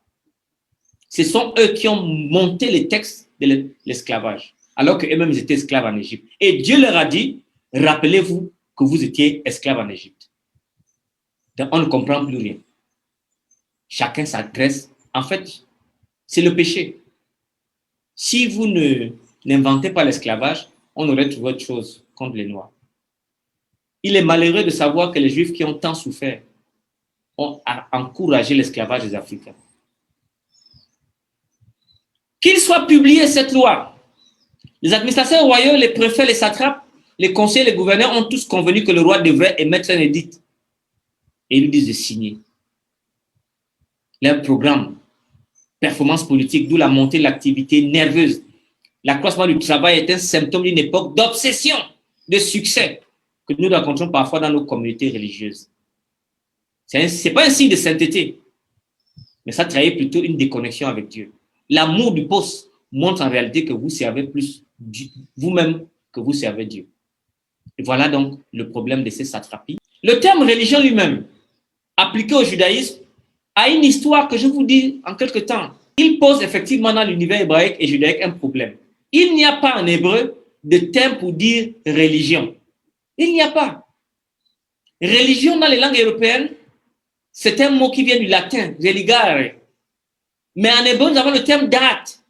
Ce sont eux qui ont monté les textes de l'esclavage, alors qu'eux-mêmes étaient esclaves en Égypte. Et Dieu leur a dit, rappelez-vous que vous étiez esclaves en Égypte. Donc on ne comprend plus rien. Chacun s'adresse. En fait, c'est le péché. Si vous n'inventez pas l'esclavage, on aurait trouvé autre chose contre les Noirs. Il est malheureux de savoir que les Juifs qui ont tant souffert ont encouragé l'esclavage des Africains. Qu'il soit publié cette loi. Les administrateurs royaux, les préfets, les satrapes, les conseillers, les gouverneurs ont tous convenu que le roi devrait émettre un édit. Et ils lui disent de signer. Leur programme, performance politique, d'où la montée de l'activité nerveuse. L'accroissement du travail est un symptôme d'une époque d'obsession, de succès, que nous rencontrons parfois dans nos communautés religieuses. Ce n'est pas un signe de sainteté, mais ça trahit plutôt une déconnexion avec Dieu. L'amour du poste montre en réalité que vous servez plus vous-même que vous servez Dieu. Et voilà donc le problème de ces satrapies. Le terme religion lui-même, appliqué au judaïsme, a une histoire que je vous dis en quelque temps. Il pose effectivement dans l'univers hébraïque et judaïque un problème. Il n'y a pas en hébreu de terme pour dire religion. Il n'y a pas. Religion dans les langues européennes, c'est un mot qui vient du latin, religare. Mais en hébreu, nous avons le terme date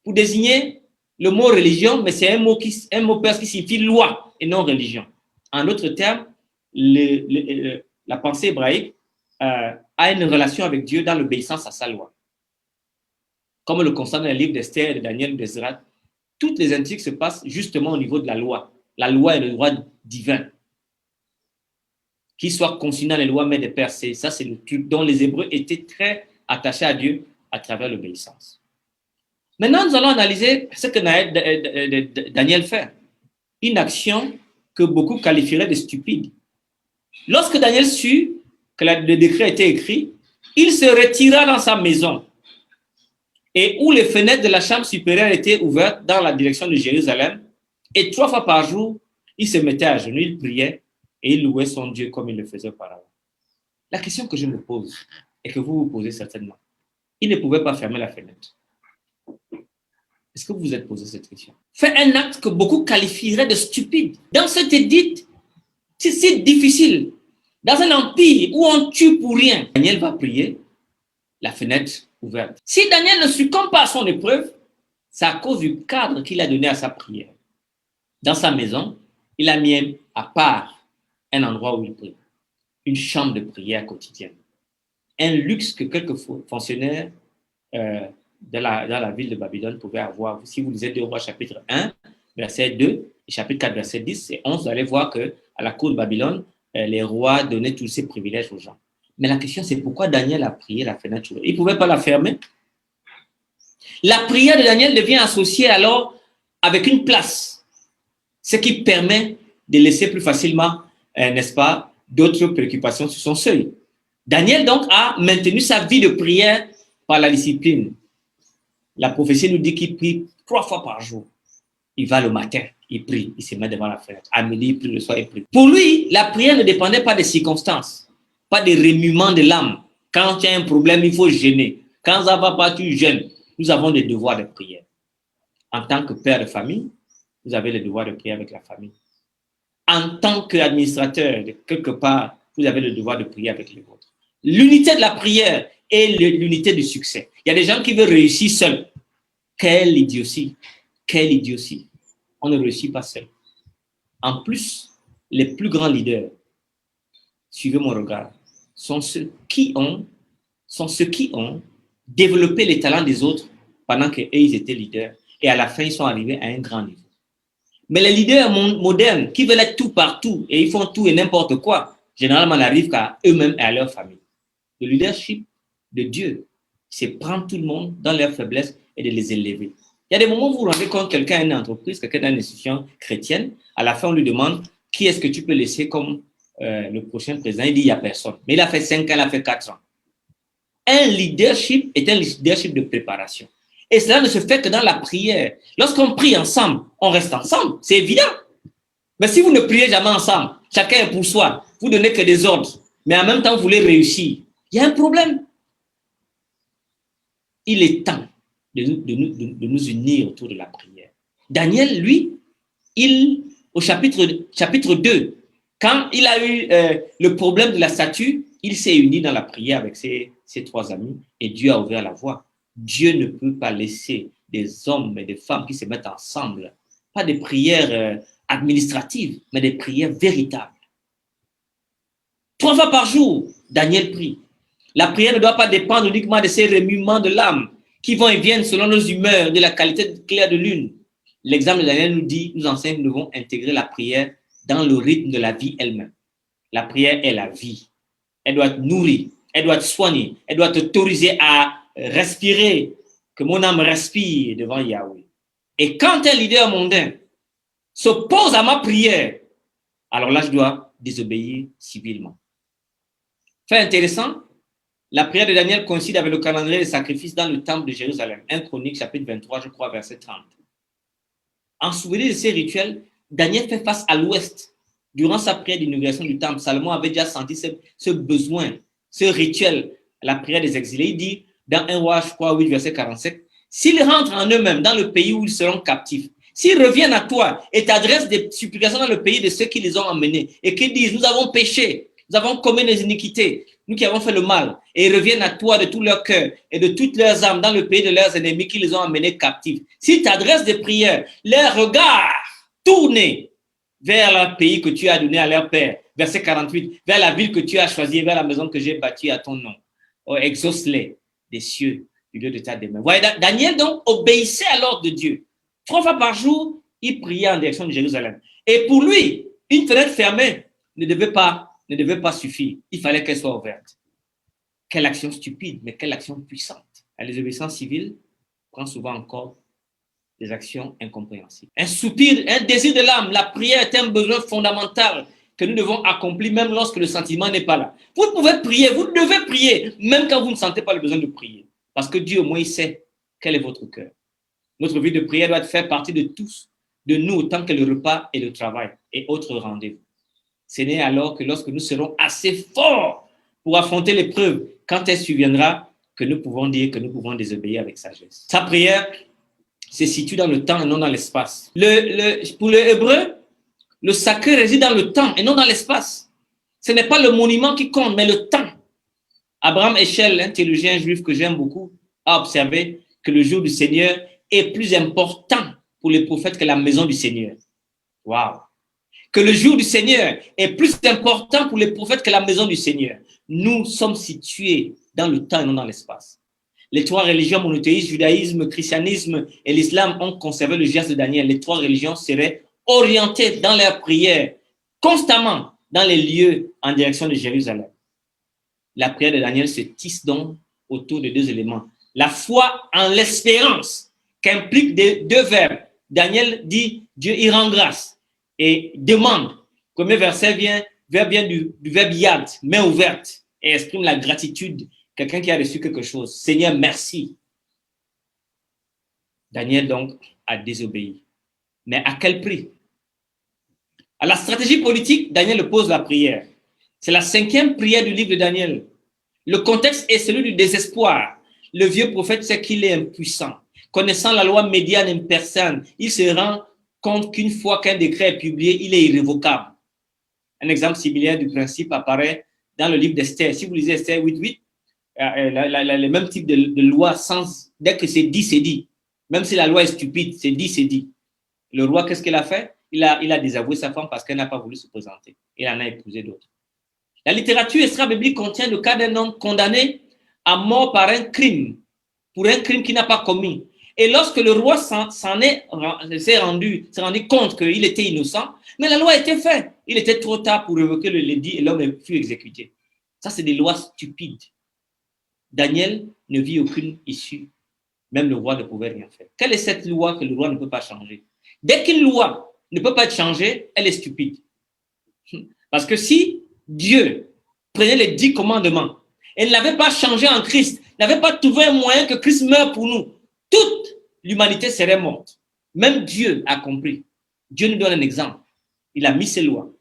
pour désigner le mot religion, mais c'est un mot perse qui signifie loi et non religion. En d'autres termes, la pensée hébraïque a une relation avec Dieu dans l'obéissance à sa loi. Comme le constate dans les livres d'Esther, de Daniel, d'Ezra, toutes les intrigues se passent justement au niveau de la loi. La loi est le droit divin. Qu'il soit consigné dans les lois mais des Pères, ça c'est le truc dont les Hébreux étaient très attachés à Dieu à travers l'obéissance. Maintenant, nous allons analyser ce que Daniel fait. Une action que beaucoup qualifieraient de stupide. Lorsque Daniel sut que le décret était écrit, il se retira dans sa maison et où les fenêtres de la chambre supérieure étaient ouvertes dans la direction de Jérusalem. Et 3 fois par jour, il se mettait à genoux, il priait et il louait son Dieu comme il le faisait auparavant. La question que je me pose et que vous vous posez certainement, il ne pouvait pas fermer la fenêtre. Est-ce que vous vous êtes posé cette question? Fait un acte que beaucoup qualifieraient de stupide. Dans cette édite, c'est difficile. Dans un empire où on tue pour rien, Daniel va prier, la fenêtre ouverte. Si Daniel ne succombe pas à son épreuve, c'est à cause du cadre qu'il a donné à sa prière. Dans sa maison, il a mis à part un endroit où il prie, une chambre de prière quotidienne. Un luxe que quelques fonctionnaires dans la ville de Babylone pouvaient avoir. Si vous lisez 2 Rois chapitre 1, verset 2, et chapitre 4, verset 10 et 11, vous allez voir qu'à la cour de Babylone, les rois donnaient tous ces privilèges aux gens. Mais la question, c'est pourquoi Daniel a prié la fenêtre ouverte? Il ne pouvait pas la fermer. La prière de Daniel devient associée alors avec une place, ce qui permet de laisser plus facilement, n'est-ce pas, d'autres préoccupations sur son seuil. Daniel donc a maintenu sa vie de prière par la discipline. La prophétie nous dit qu'il prie 3 fois par jour. Il va le matin, il prie, il se met devant la fenêtre. À midi, il prie, le soir, il prie. Pour lui, la prière ne dépendait pas des circonstances, pas des remuements de l'âme. Quand il y a un problème, il faut gêner. Quand ça ne va pas, tu gênes. Nous avons des devoirs de prière. En tant que père de famille, vous avez le devoir de prier avec la famille. En tant qu'administrateur, quelque part, vous avez le devoir de prier avec les vôtres. L'unité de la prière est l'unité du succès. Il y a des gens qui veulent réussir seuls. Quelle idiotie! Quelle idiotie! On ne réussit pas seul. En plus, les plus grands leaders, suivez mon regard, sont ceux qui ont développé les talents des autres pendant qu'eux, ils étaient leaders. Et à la fin, ils sont arrivés à un grand niveau. Mais les leaders modernes qui veulent être tout partout et ils font tout et n'importe quoi, généralement n'arrivent qu'à eux-mêmes et à leur famille. Le leadership de Dieu, c'est prendre tout le monde dans leurs faiblesses et de les élever. Il y a des moments où vous vous rendez compte que quelqu'un a une entreprise, quelqu'un a une institution chrétienne, à la fin on lui demande qui est-ce que tu peux laisser comme le prochain président. Il dit il n'y a personne. Mais il a fait 5 ans, il a fait 4 ans. Un leadership est un leadership de préparation. Et cela ne se fait que dans la prière. Lorsqu'on prie ensemble, on reste ensemble. C'est évident. Mais si vous ne priez jamais ensemble, chacun est pour soi, vous ne donnez que des ordres, mais en même temps, vous voulez réussir, il y a un problème. Il est temps de nous unir autour de la prière. Daniel, lui, au chapitre 2, quand il a eu le problème de la statue, il s'est uni dans la prière avec ses 3 amis et Dieu a ouvert la voie. Dieu ne peut pas laisser des hommes et des femmes qui se mettent ensemble, pas des prières administratives, mais des prières véritables. 3 fois par jour, Daniel prie. La prière ne doit pas dépendre uniquement de ces remuements de l'âme qui vont et viennent selon nos humeurs, de la qualité claire de lune. L'exemple de Daniel nous enseigne que nous devons intégrer la prière dans le rythme de la vie elle-même. La prière est la vie. Elle doit te nourrir, elle doit te soigner, elle doit t'autoriser à respirer, que mon âme respire devant Yahweh. Et quand un leader mondain s'oppose à ma prière, alors là, je dois désobéir civilement. Fait intéressant, la prière de Daniel coïncide avec le calendrier des sacrifices dans le temple de Jérusalem. 1 Chronique, chapitre 23, je crois, verset 30. En souvenir de ces rituels, Daniel fait face à l'ouest. Durant sa prière d'inauguration du temple, Salomon avait déjà senti ce besoin, ce rituel, la prière des exilés. Il dit, dans 1 Roi, je crois, 8, verset 47, s'ils rentrent en eux-mêmes dans le pays où ils seront captifs, s'ils reviennent à toi et t'adressent des supplications dans le pays de ceux qui les ont emmenés et qui disent, nous avons péché, nous avons commis des iniquités, nous qui avons fait le mal, et ils reviennent à toi de tout leur cœur et de toutes leurs âmes dans le pays de leurs ennemis qui les ont emmenés captifs. S'ils t'adressent des prières, leurs regards tournés vers le pays que tu as donné à leur père, verset 48, vers la ville que tu as choisie, vers la maison que j'ai bâtie à ton nom. Oh, exauce-les des cieux, du lieu de ta demeure. Voyez, Daniel donc obéissait à l'ordre de Dieu. 3 fois par jour, il priait en direction de Jérusalem. Et pour lui, une fenêtre fermée ne devait pas suffire. Il fallait qu'elle soit ouverte. Quelle action stupide, mais quelle action puissante. La désobéissance civile prend souvent encore des actions incompréhensibles. Un soupir, un désir de l'âme, la prière est un besoin fondamental que nous devons accomplir même lorsque le sentiment n'est pas là. Vous pouvez prier, vous devez prier, même quand vous ne sentez pas le besoin de prier. Parce que Dieu, au moins, il sait Quel est votre cœur? Notre vie de prière doit faire partie de tous, de nous, autant que le repas et le travail et autres rendez-vous. Ce n'est alors que lorsque nous serons assez forts pour affronter l'épreuve, quand elle surviendra, que nous pouvons dire que nous pouvons désobéir avec sagesse. Sa prière se situe dans le temps et non dans l'espace. Pour les Hébreux, le sacré réside dans le temps et non dans l'espace. Ce n'est pas le monument qui compte, mais le temps. Abraham Heschel, un théologien juif que j'aime beaucoup, a observé que le jour du Seigneur est plus important pour les prophètes que la maison du Seigneur. Waouh! Que le jour du Seigneur est plus important pour les prophètes que la maison du Seigneur. Nous sommes situés dans le temps et non dans l'espace. Les trois religions monothéistes, judaïsme, christianisme et l'islam ont conservé le geste de Daniel. Les trois religions seraient orientées dans leurs prières constamment dans les lieux en direction de Jérusalem. La prière de Daniel se tisse donc autour de deux éléments. La foi en l'espérance, qu'implique deux verbes. Daniel dit, Dieu y rend grâce et demande. Le premier verset vient du verbe yad, main ouverte, et exprime la gratitude. Quelqu'un qui a reçu quelque chose. Seigneur, merci. Daniel donc a désobéi. Mais à quel prix? À la stratégie politique, Daniel pose la prière. C'est la 5e prière du livre de Daniel. Le contexte est celui du désespoir. Le vieux prophète sait qu'il est impuissant. Connaissant la loi médiane et persane, il se rend compte qu'une fois qu'un décret est publié, il est irrévocable. Un exemple similaire du principe apparaît dans le livre d'Esther. Si vous lisez Esther 8.8, le même type de loi, dès que c'est dit, c'est dit. Même si la loi est stupide, c'est dit, c'est dit. Le roi, qu'est-ce qu'il a fait? Il a désavoué sa femme parce qu'elle n'a pas voulu se présenter. Il en a épousé d'autres. La littérature extra-biblique contient le cas d'un homme condamné à mort par un crime, pour un crime qu'il n'a pas commis. Et lorsque le roi s'est rendu compte qu'il était innocent, mais la loi a été faite. Il était trop tard pour révoquer le l'édit et l'homme fut exécuté. Ça, c'est des lois stupides. Daniel ne vit aucune issue. Même le roi ne pouvait rien faire. Quelle est cette loi que le roi ne peut pas changer? Dès qu'une loi ne peut pas être changée, elle est stupide. Parce que si Dieu prenait les 10 commandements et ne l'avait pas changé en Christ, n'avait pas trouvé un moyen que Christ meure pour nous, toute l'humanité serait morte. Même Dieu a compris. Dieu nous donne un exemple. Il a mis ses lois.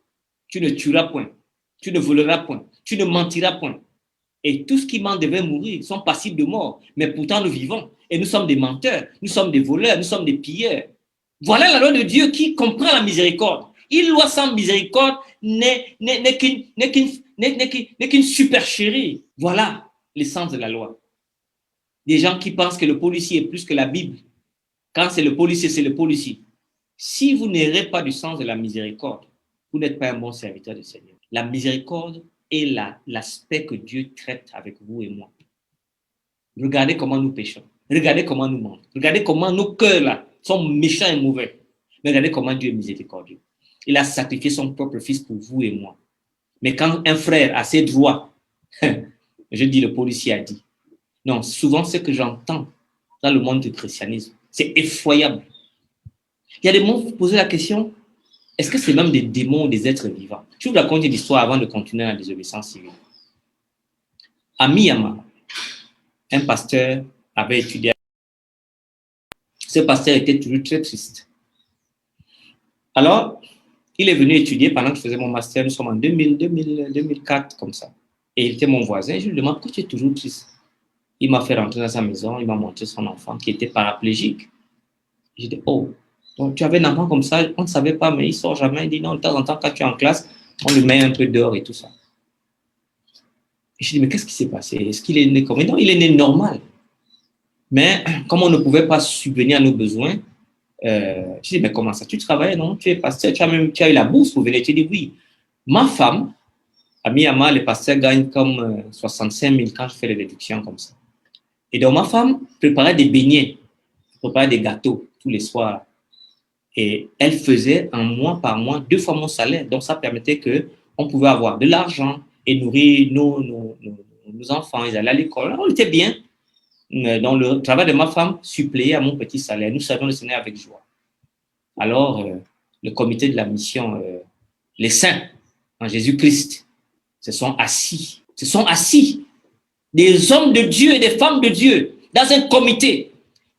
Tu ne tueras point. Tu ne voleras point. Tu ne mentiras point. Et tout ce qui ment devait mourir. Ils sont passibles de mort. Mais pourtant, nous vivons. Et nous sommes des menteurs. Nous sommes des voleurs. Nous sommes des pilleurs. Voilà la loi de Dieu qui comprend la miséricorde. Une loi sans miséricorde n'est qu'une supercherie. Voilà l'essence de la loi. Des gens qui pensent que le policier est plus que la Bible. Quand c'est le policier, c'est le policier. Si vous n'errez pas du sens de la miséricorde, vous n'êtes pas un bon serviteur du Seigneur. La miséricorde est l'aspect que Dieu traite avec vous et moi. Regardez comment nous péchons. Regardez comment nous mentons. Regardez comment nos cœurs là sont méchants et mauvais. Mais regardez comment Dieu est miséricordieux. Il a sacrifié son propre fils pour vous et moi. Mais quand un frère a ses droits, je dis le policier a dit. Non, souvent ce que j'entends dans le monde du christianisme, c'est effroyable. Il y a des moments où vous posez la question, est-ce que c'est même des démons ou des êtres vivants? Je vous raconte une histoire avant de continuer la désobéissance civile. À Myanmar, un pasteur avait étudié. Ce pasteur était toujours très triste. Alors, il est venu étudier pendant que je faisais mon master. Nous sommes en 2004, comme ça. Et il était mon voisin. Je lui demande, pourquoi tu es toujours triste? Il m'a fait rentrer dans sa maison. Il m'a montré son enfant qui était paraplégique. J'ai dit, oh, donc tu avais un enfant comme ça, on ne savait pas, mais il ne sort jamais. Il dit, non, de temps en temps, quand tu es en classe, on le met un peu dehors et tout ça. Et je dis, mais qu'est-ce qui s'est passé? Est-ce qu'il est né comme ça? Non, il est né normal. Mais comme on ne pouvait pas subvenir à nos besoins, je dis, mais comment ça? Tu travailles, non? Tu es pasteur, tu as eu la bourse pour venir. Tu dis, oui. Ma femme, à Myanmar, les pasteurs gagnent comme 65 000 quand je fais les déductions comme ça. Et donc, ma femme préparait des beignets, préparait des gâteaux tous les soirs. Et elle faisait un mois par mois 2 fois mon salaire. Donc, ça permettait qu'on pouvait avoir de l'argent et nourrir nos enfants. Ils allaient à l'école. On était bien. Donc, le travail de ma femme suppléait à mon petit salaire. Nous savions le Seigneur avec joie. Alors, le comité de la mission, les saints en Jésus-Christ, se sont assis. Des hommes de Dieu et des femmes de Dieu dans un comité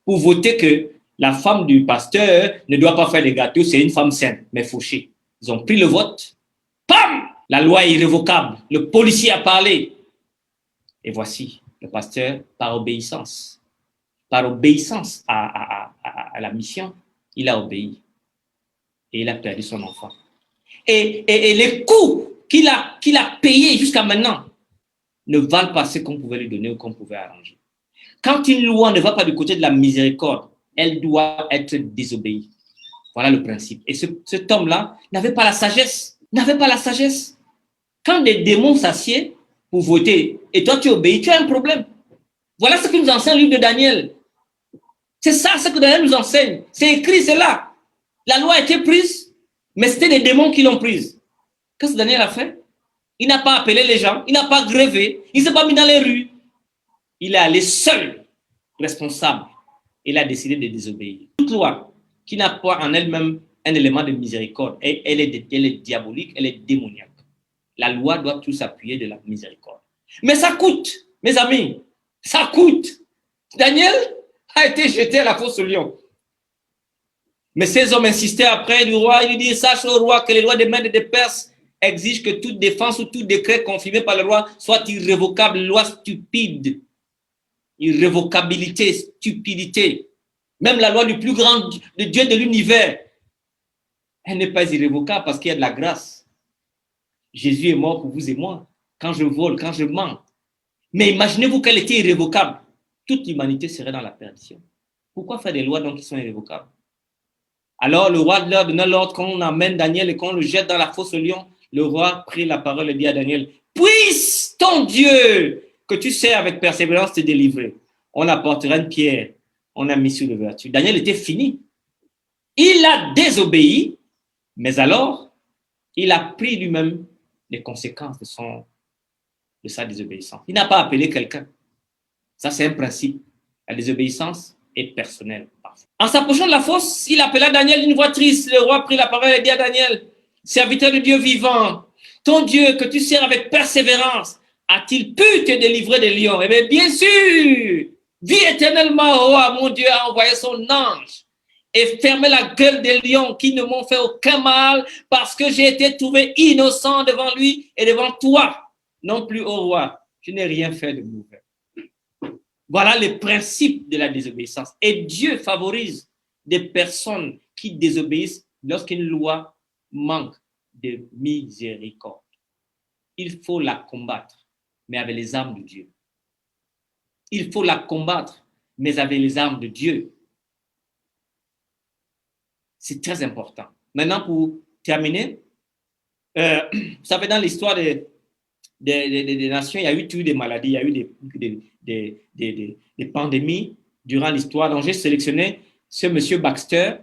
pour voter que la femme du pasteur ne doit pas faire les gâteaux, c'est une femme sainte, mais fauchée. Ils ont pris le vote. Pam! La loi est irrévocable. Le policier a parlé. Et voici, le pasteur, par obéissance à la mission, il a obéi. Et il a perdu son enfant. Et les coûts qu'il a payés jusqu'à maintenant ne valent pas ce qu'on pouvait lui donner ou qu'on pouvait arranger. Quand une loi ne va pas du côté de la miséricorde, elle doit être désobéie. Voilà le principe. Et cet homme-là n'avait pas la sagesse. Quand des démons s'assiedent pour voter, et toi tu obéis, tu as un problème. Voilà ce que nous enseigne le livre de Daniel. C'est ça ce que Daniel nous enseigne. C'est écrit, c'est là. La loi a été prise, mais c'était les démons qui l'ont prise. Qu'est-ce que Daniel a fait? Il n'a pas appelé les gens, il n'a pas grévé, il ne s'est pas mis dans les rues. Il est allé seul, responsable. Il a décidé de désobéir. Toute loi qui n'a pas en elle-même un élément de miséricorde, elle est diabolique, elle est démoniaque. La loi doit tout s'appuyer de la miséricorde. Mais ça coûte, mes amis, ça coûte. Daniel a été jeté à la fosse au lion. Mais ces hommes insistaient après du roi, il dit, sache au roi que les lois des Mèdes et des Perses exigent que toute défense ou tout décret confirmé par le roi soit irrévocable, loi stupide. Irrévocabilité, stupidité. Même la loi du plus grand de Dieu de l'univers, elle n'est pas irrévocable parce qu'il y a de la grâce. Jésus est mort pour vous et moi. Quand je vole, quand je mens. Mais imaginez-vous qu'elle était irrévocable. Toute l'humanité serait dans la perdition. Pourquoi faire des lois donc qui sont irrévocables? Alors le roi leur donna l'ordre qu'on amène Daniel et qu'on le jette dans la fosse au lion. Le roi prit la parole et dit à Daniel, puisse ton Dieu que tu sais avec persévérance te délivrer. On apportera une pierre, on a mis sur l'ouverture. Daniel était fini. Il a désobéi, mais alors, il a pris lui-même les conséquences de sa désobéissance. Il n'a pas appelé quelqu'un. Ça, c'est un principe. La désobéissance est personnelle. En s'approchant de la fosse, il appela Daniel d'une voix triste. Le roi prit la parole et dit à Daniel, serviteur de Dieu vivant, ton Dieu que tu sers avec persévérance, a-t-il pu te délivrer des lions? Eh bien sûr, vis éternellement, roi, mon Dieu a envoyé son ange et fermé la gueule des lions qui ne m'ont fait aucun mal parce que j'ai été trouvé innocent devant lui et devant toi. Non plus, ô roi, je n'ai rien fait de mauvais. Voilà le principe de la désobéissance. Et Dieu favorise des personnes qui désobéissent lorsqu'une loi manque de miséricorde. Il faut la combattre, mais avec les armes de Dieu. Il faut la combattre, mais avec les armes de Dieu. C'est très important. Maintenant, pour terminer, vous savez, dans l'histoire des nations, il y a eu toutes des maladies, il y a eu des pandémies durant l'histoire. Donc, j'ai sélectionné ce monsieur Baxter,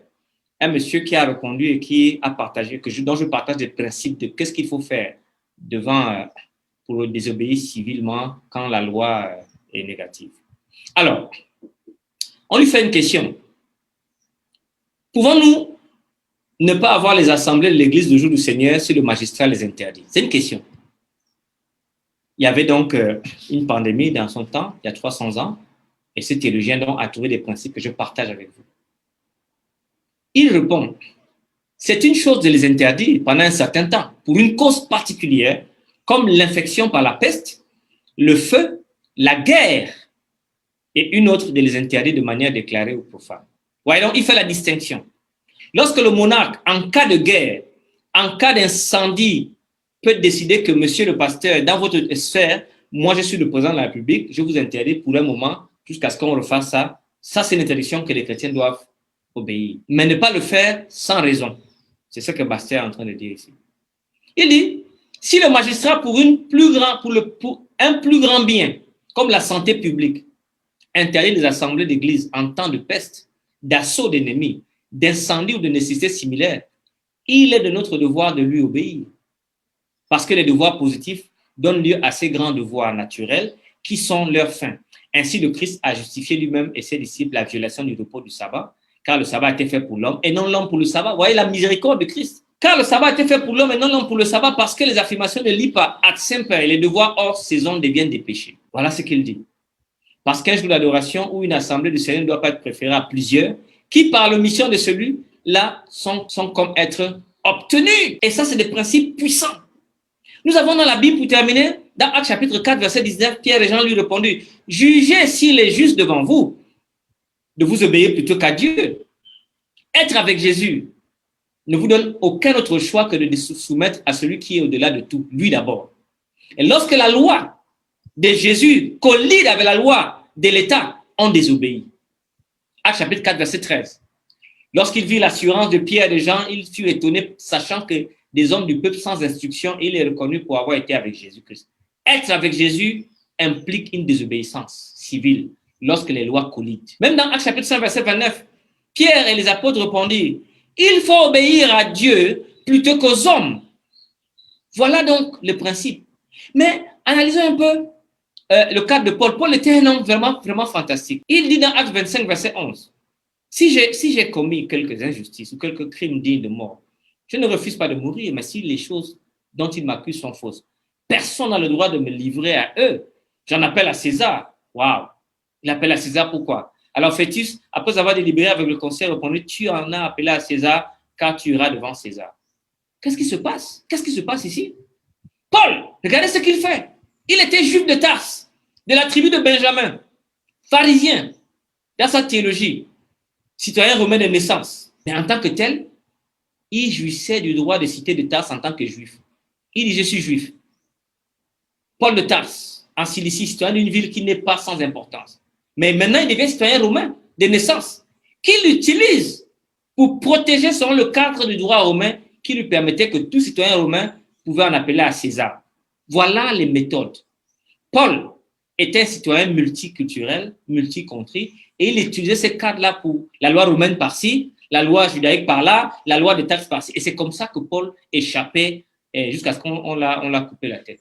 un monsieur qui a répondu et qui a partagé, dont je partage des principes de qu'est-ce qu'il faut faire pour désobéir civilement quand la loi est négative. Alors, on lui fait une question. Pouvons-nous ne pas avoir les assemblées de l'Église le jour du Seigneur si le magistrat les interdit? C'est une question. Il y avait donc une pandémie dans son temps, il y a 300 ans, et ce théologien donc a trouvé des principes que je partage avec vous. Il répond, c'est une chose de les interdire pendant un certain temps, pour une cause particulière, comme l'infection par la peste, le feu, la guerre, et une autre de les interdire de manière déclarée ou profane. Voyez donc, il fait la distinction. Lorsque le monarque, en cas de guerre, en cas d'incendie, peut décider que monsieur le pasteur, dans votre sphère, moi je suis le président de la République, je vous interdis pour un moment jusqu'à ce qu'on refasse ça. Ça, c'est une interdiction que les chrétiens doivent obéir. Mais ne pas le faire sans raison. C'est ce que Baxter est en train de dire ici. Il dit, si le magistrat, pour un plus grand bien, comme la santé publique, interdit les assemblées d'église en temps de peste, d'assaut d'ennemis, d'incendie ou de nécessité similaire, il est de notre devoir de lui obéir. Parce que les devoirs positifs donnent lieu à ces grands devoirs naturels qui sont leurs fins. Ainsi, le Christ a justifié lui-même et ses disciples la violation du repos du sabbat, car le sabbat a été fait pour l'homme et non l'homme pour le sabbat. Vous voyez la miséricorde de Christ. Car le sabbat a été fait pour l'homme et non l'homme pour le sabbat, parce que les affirmations ne lient pas ad semper et les devoirs hors saison deviennent des péchés. Voilà ce qu'il dit. Parce qu'un jour d'adoration ou une assemblée du Seigneur ne doit pas être préférée à plusieurs qui, par l'omission de celui-là, sont comme être obtenus. Et ça, c'est des principes puissants. Nous avons dans la Bible, pour terminer, dans Actes chapitre 4, verset 19, Pierre et Jean lui répondu, jugez s'il est juste devant vous de vous obéir plutôt qu'à Dieu. Être avec Jésus ne vous donne aucun autre choix que de se soumettre à celui qui est au-delà de tout, lui d'abord. Et lorsque la loi de Jésus collide avec la loi de l'État, on désobéit. Actes chapitre 4, verset 13. Lorsqu'il vit l'assurance de Pierre et de Jean, il fut étonné, sachant que des hommes du peuple sans instruction, il est reconnu pour avoir été avec Jésus-Christ. Être avec Jésus implique une désobéissance civile lorsque les lois collident. Même dans Actes chapitre 5, verset 29, Pierre et les apôtres répondirent, il faut obéir à Dieu plutôt qu'aux hommes. Voilà donc le principe. Mais analysons un peu le cadre de Paul. Paul était un homme vraiment, vraiment fantastique. Il dit dans Actes 25, verset 11, si j'ai commis quelques injustices ou quelques crimes dignes de mort, je ne refuse pas de mourir, mais si les choses dont ils m'accusent sont fausses, personne n'a le droit de me livrer à eux. J'en appelle à César. Waouh! Il appelle à César pourquoi? Alors Fétus, après avoir délibéré avec le conseil, répondit, tu en as appelé à César, car tu iras devant César. Qu'est-ce qui se passe? Qu'est-ce qui se passe ici? Paul, regardez ce qu'il fait. Il était juif de Tarse, de la tribu de Benjamin, pharisien, dans sa théologie, citoyen romain de naissance. Mais en tant que tel, il jouissait du droit de cité de Tarse en tant que juif. Il dit, je suis juif. Paul de Tarse, en Cilicie, citoyen d'une ville qui n'est pas sans importance. Mais maintenant, il devient citoyen romain de naissance, qu'il utilise pour protéger selon le cadre du droit romain qui lui permettait que tout citoyen romain pouvait en appeler à César. Voilà les méthodes. Paul était un citoyen multiculturel, multicontrit, et il utilisait ces cadres-là pour la loi romaine par-ci, la loi judaïque par-là, la loi des taxes par-ci. Et c'est comme ça que Paul échappait jusqu'à ce qu'on l'a coupé la tête.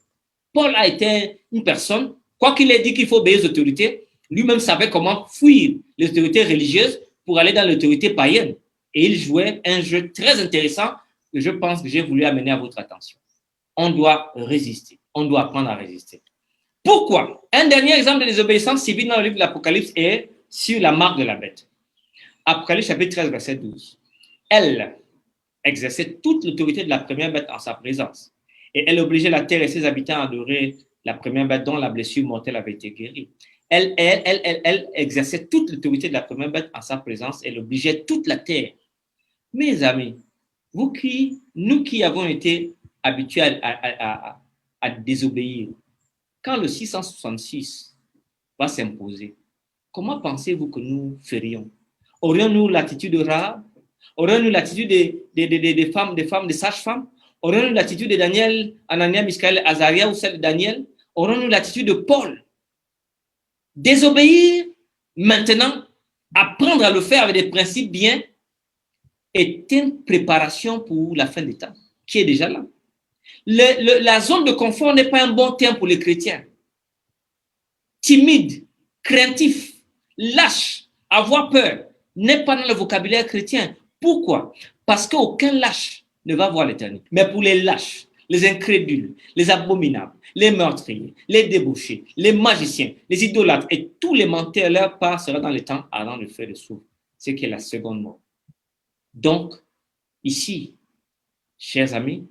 Paul a été une personne, quoi qu'il ait dit qu'il faut obéir aux autorités, lui-même savait comment fuir les autorités religieuses pour aller dans l'autorité païenne. Et il jouait un jeu très intéressant que je pense que j'ai voulu amener à votre attention. On doit résister. On doit apprendre à résister. Pourquoi? Un dernier exemple de désobéissance civile dans le livre de l'Apocalypse est sur la marque de la bête. Apocalypse chapitre 13, verset 12. Elle exerçait toute l'autorité de la première bête en sa présence. Et elle obligeait la terre et ses habitants à adorer la première bête dont la blessure mortelle avait été guérie. Elle exerçait toute l'autorité de la première bête en sa présence. Elle obligeait toute la terre. Mes amis, nous qui avons été habitués à désobéir, quand le 666 va s'imposer, comment pensez-vous que nous ferions? Aurions-nous l'attitude de Rahab? Aurions-nous l'attitude des femmes, des sages-femmes? Aurions-nous l'attitude de Daniel, Anania, Michaël, Azaria ou celle de Daniel? Aurions-nous l'attitude de Paul? Désobéir maintenant, apprendre à le faire avec des principes bien, est une préparation pour la fin des temps, qui est déjà là. La zone de confort n'est pas un bon terme pour les chrétiens. Timide, craintif, lâche, avoir peur, n'est pas dans le vocabulaire chrétien. Pourquoi? Parce qu'aucun lâche ne va voir l'éternité. Mais pour les lâches, les incrédules, les abominables, les meurtriers, les débauchés, les magiciens, les idolâtres et tous les menteurs, leur part sera dans les temps ardents de feu de soufre, ce qui est la seconde mort. Donc, ici, chers amis,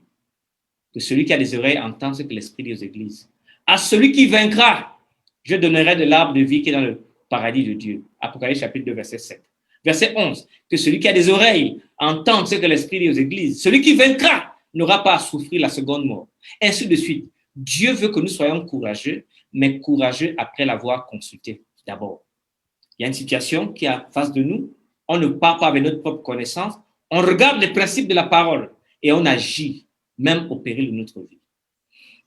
que celui qui a des oreilles entend ce que l'Esprit dit aux églises. À celui qui vaincra, je donnerai de l'arbre de vie qui est dans le paradis de Dieu. Apocalypse chapitre 2, verset 7. Verset 11. Que celui qui a des oreilles entende ce que l'Esprit dit aux églises. Celui qui vaincra n'aura pas à souffrir la seconde mort. Ainsi de suite. Dieu veut que nous soyons courageux, mais courageux après l'avoir consulté d'abord. Il y a une situation qui est en face de nous. On ne part pas avec notre propre connaissance. On regarde les principes de la parole et on agit, même au péril de notre vie.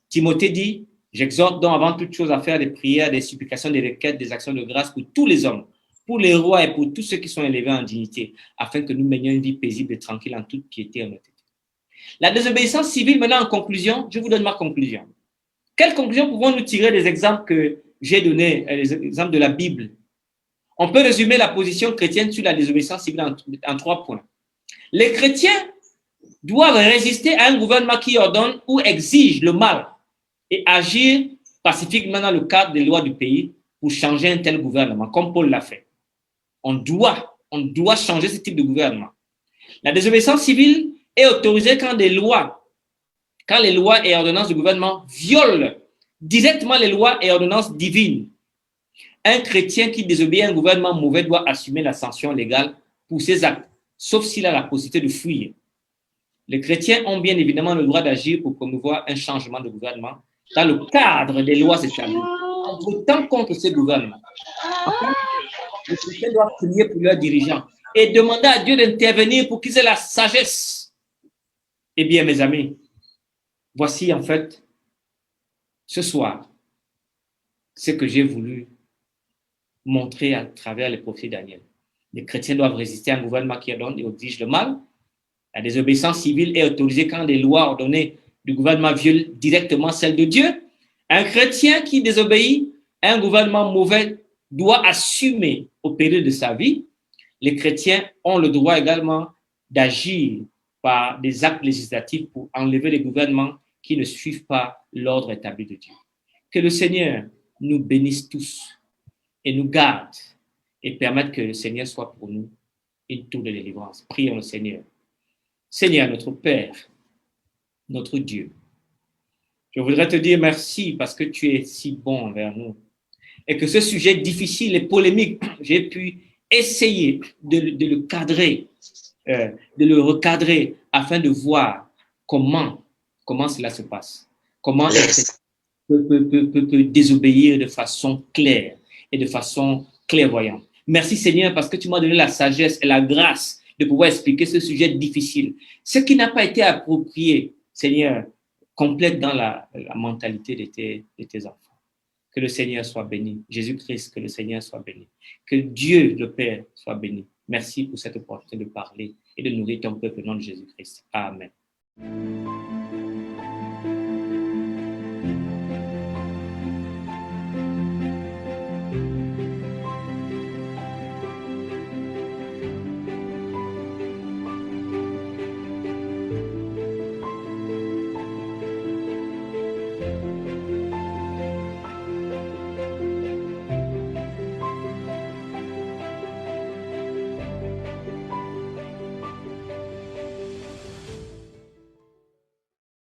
Timothée dit, j'exhorte donc avant toute chose à faire des prières, des supplications, des requêtes, des actions de grâce pour tous les hommes, pour les rois et pour tous ceux qui sont élevés en dignité, afin que nous menions une vie paisible et tranquille en toute piété et honnêteté. La désobéissance civile, maintenant en conclusion, je vous donne ma conclusion. Quelle conclusion pouvons-nous tirer des exemples que j'ai donnés, les exemples de la Bible? On peut résumer la position chrétienne sur la désobéissance civile en 3 points. Les chrétiens doivent résister à un gouvernement qui ordonne ou exige le mal et agir pacifiquement dans le cadre des lois du pays pour changer un tel gouvernement, comme Paul l'a fait. On doit changer ce type de gouvernement. La désobéissance civile est autorisée quand les lois et ordonnances du gouvernement violent directement les lois et ordonnances divines. Un chrétien qui désobéit à un gouvernement mauvais doit assumer la sanction légale pour ses actes, sauf s'il a la possibilité de fuir. Les chrétiens ont bien évidemment le droit d'agir pour promouvoir un changement de gouvernement dans le cadre des lois établies, en votant contre ces gouvernements. Enfin, les chrétiens doivent prier pour leurs dirigeants et demander à Dieu d'intervenir pour qu'ils aient la sagesse. Eh bien, mes amis, voici en fait, ce soir, ce que j'ai voulu montrer à travers les prophéties de Daniel. Les chrétiens doivent résister à un gouvernement qui ordonne et exige le mal. La désobéissance civile est autorisée quand les lois ordonnées du gouvernement violent directement celles de Dieu. Un chrétien qui désobéit à un gouvernement mauvais doit assumer au péril de sa vie. Les chrétiens ont le droit également d'agir par des actes législatifs pour enlever les gouvernements qui ne suivent pas l'ordre établi de Dieu. Que le Seigneur nous bénisse tous et nous garde et permette que le Seigneur soit pour nous une tour de délivrance. Prions le Seigneur. Seigneur, notre Père, notre Dieu, je voudrais te dire merci parce que tu es si bon envers nous et que ce sujet difficile et polémique, j'ai pu essayer de le cadrer, de le recadrer afin de voir comment cela se passe, comment peut désobéir de façon claire et de façon clairvoyante. Merci Seigneur parce que tu m'as donné la sagesse et la grâce de pouvoir expliquer ce sujet difficile. Ce qui n'a pas été approprié, Seigneur, complète dans la mentalité de tes enfants. Que le Seigneur soit béni. Jésus-Christ, que le Seigneur soit béni. Que Dieu, le Père, soit béni. Merci pour cette opportunité de parler et de nourrir ton peuple au nom de Jésus-Christ. Amen.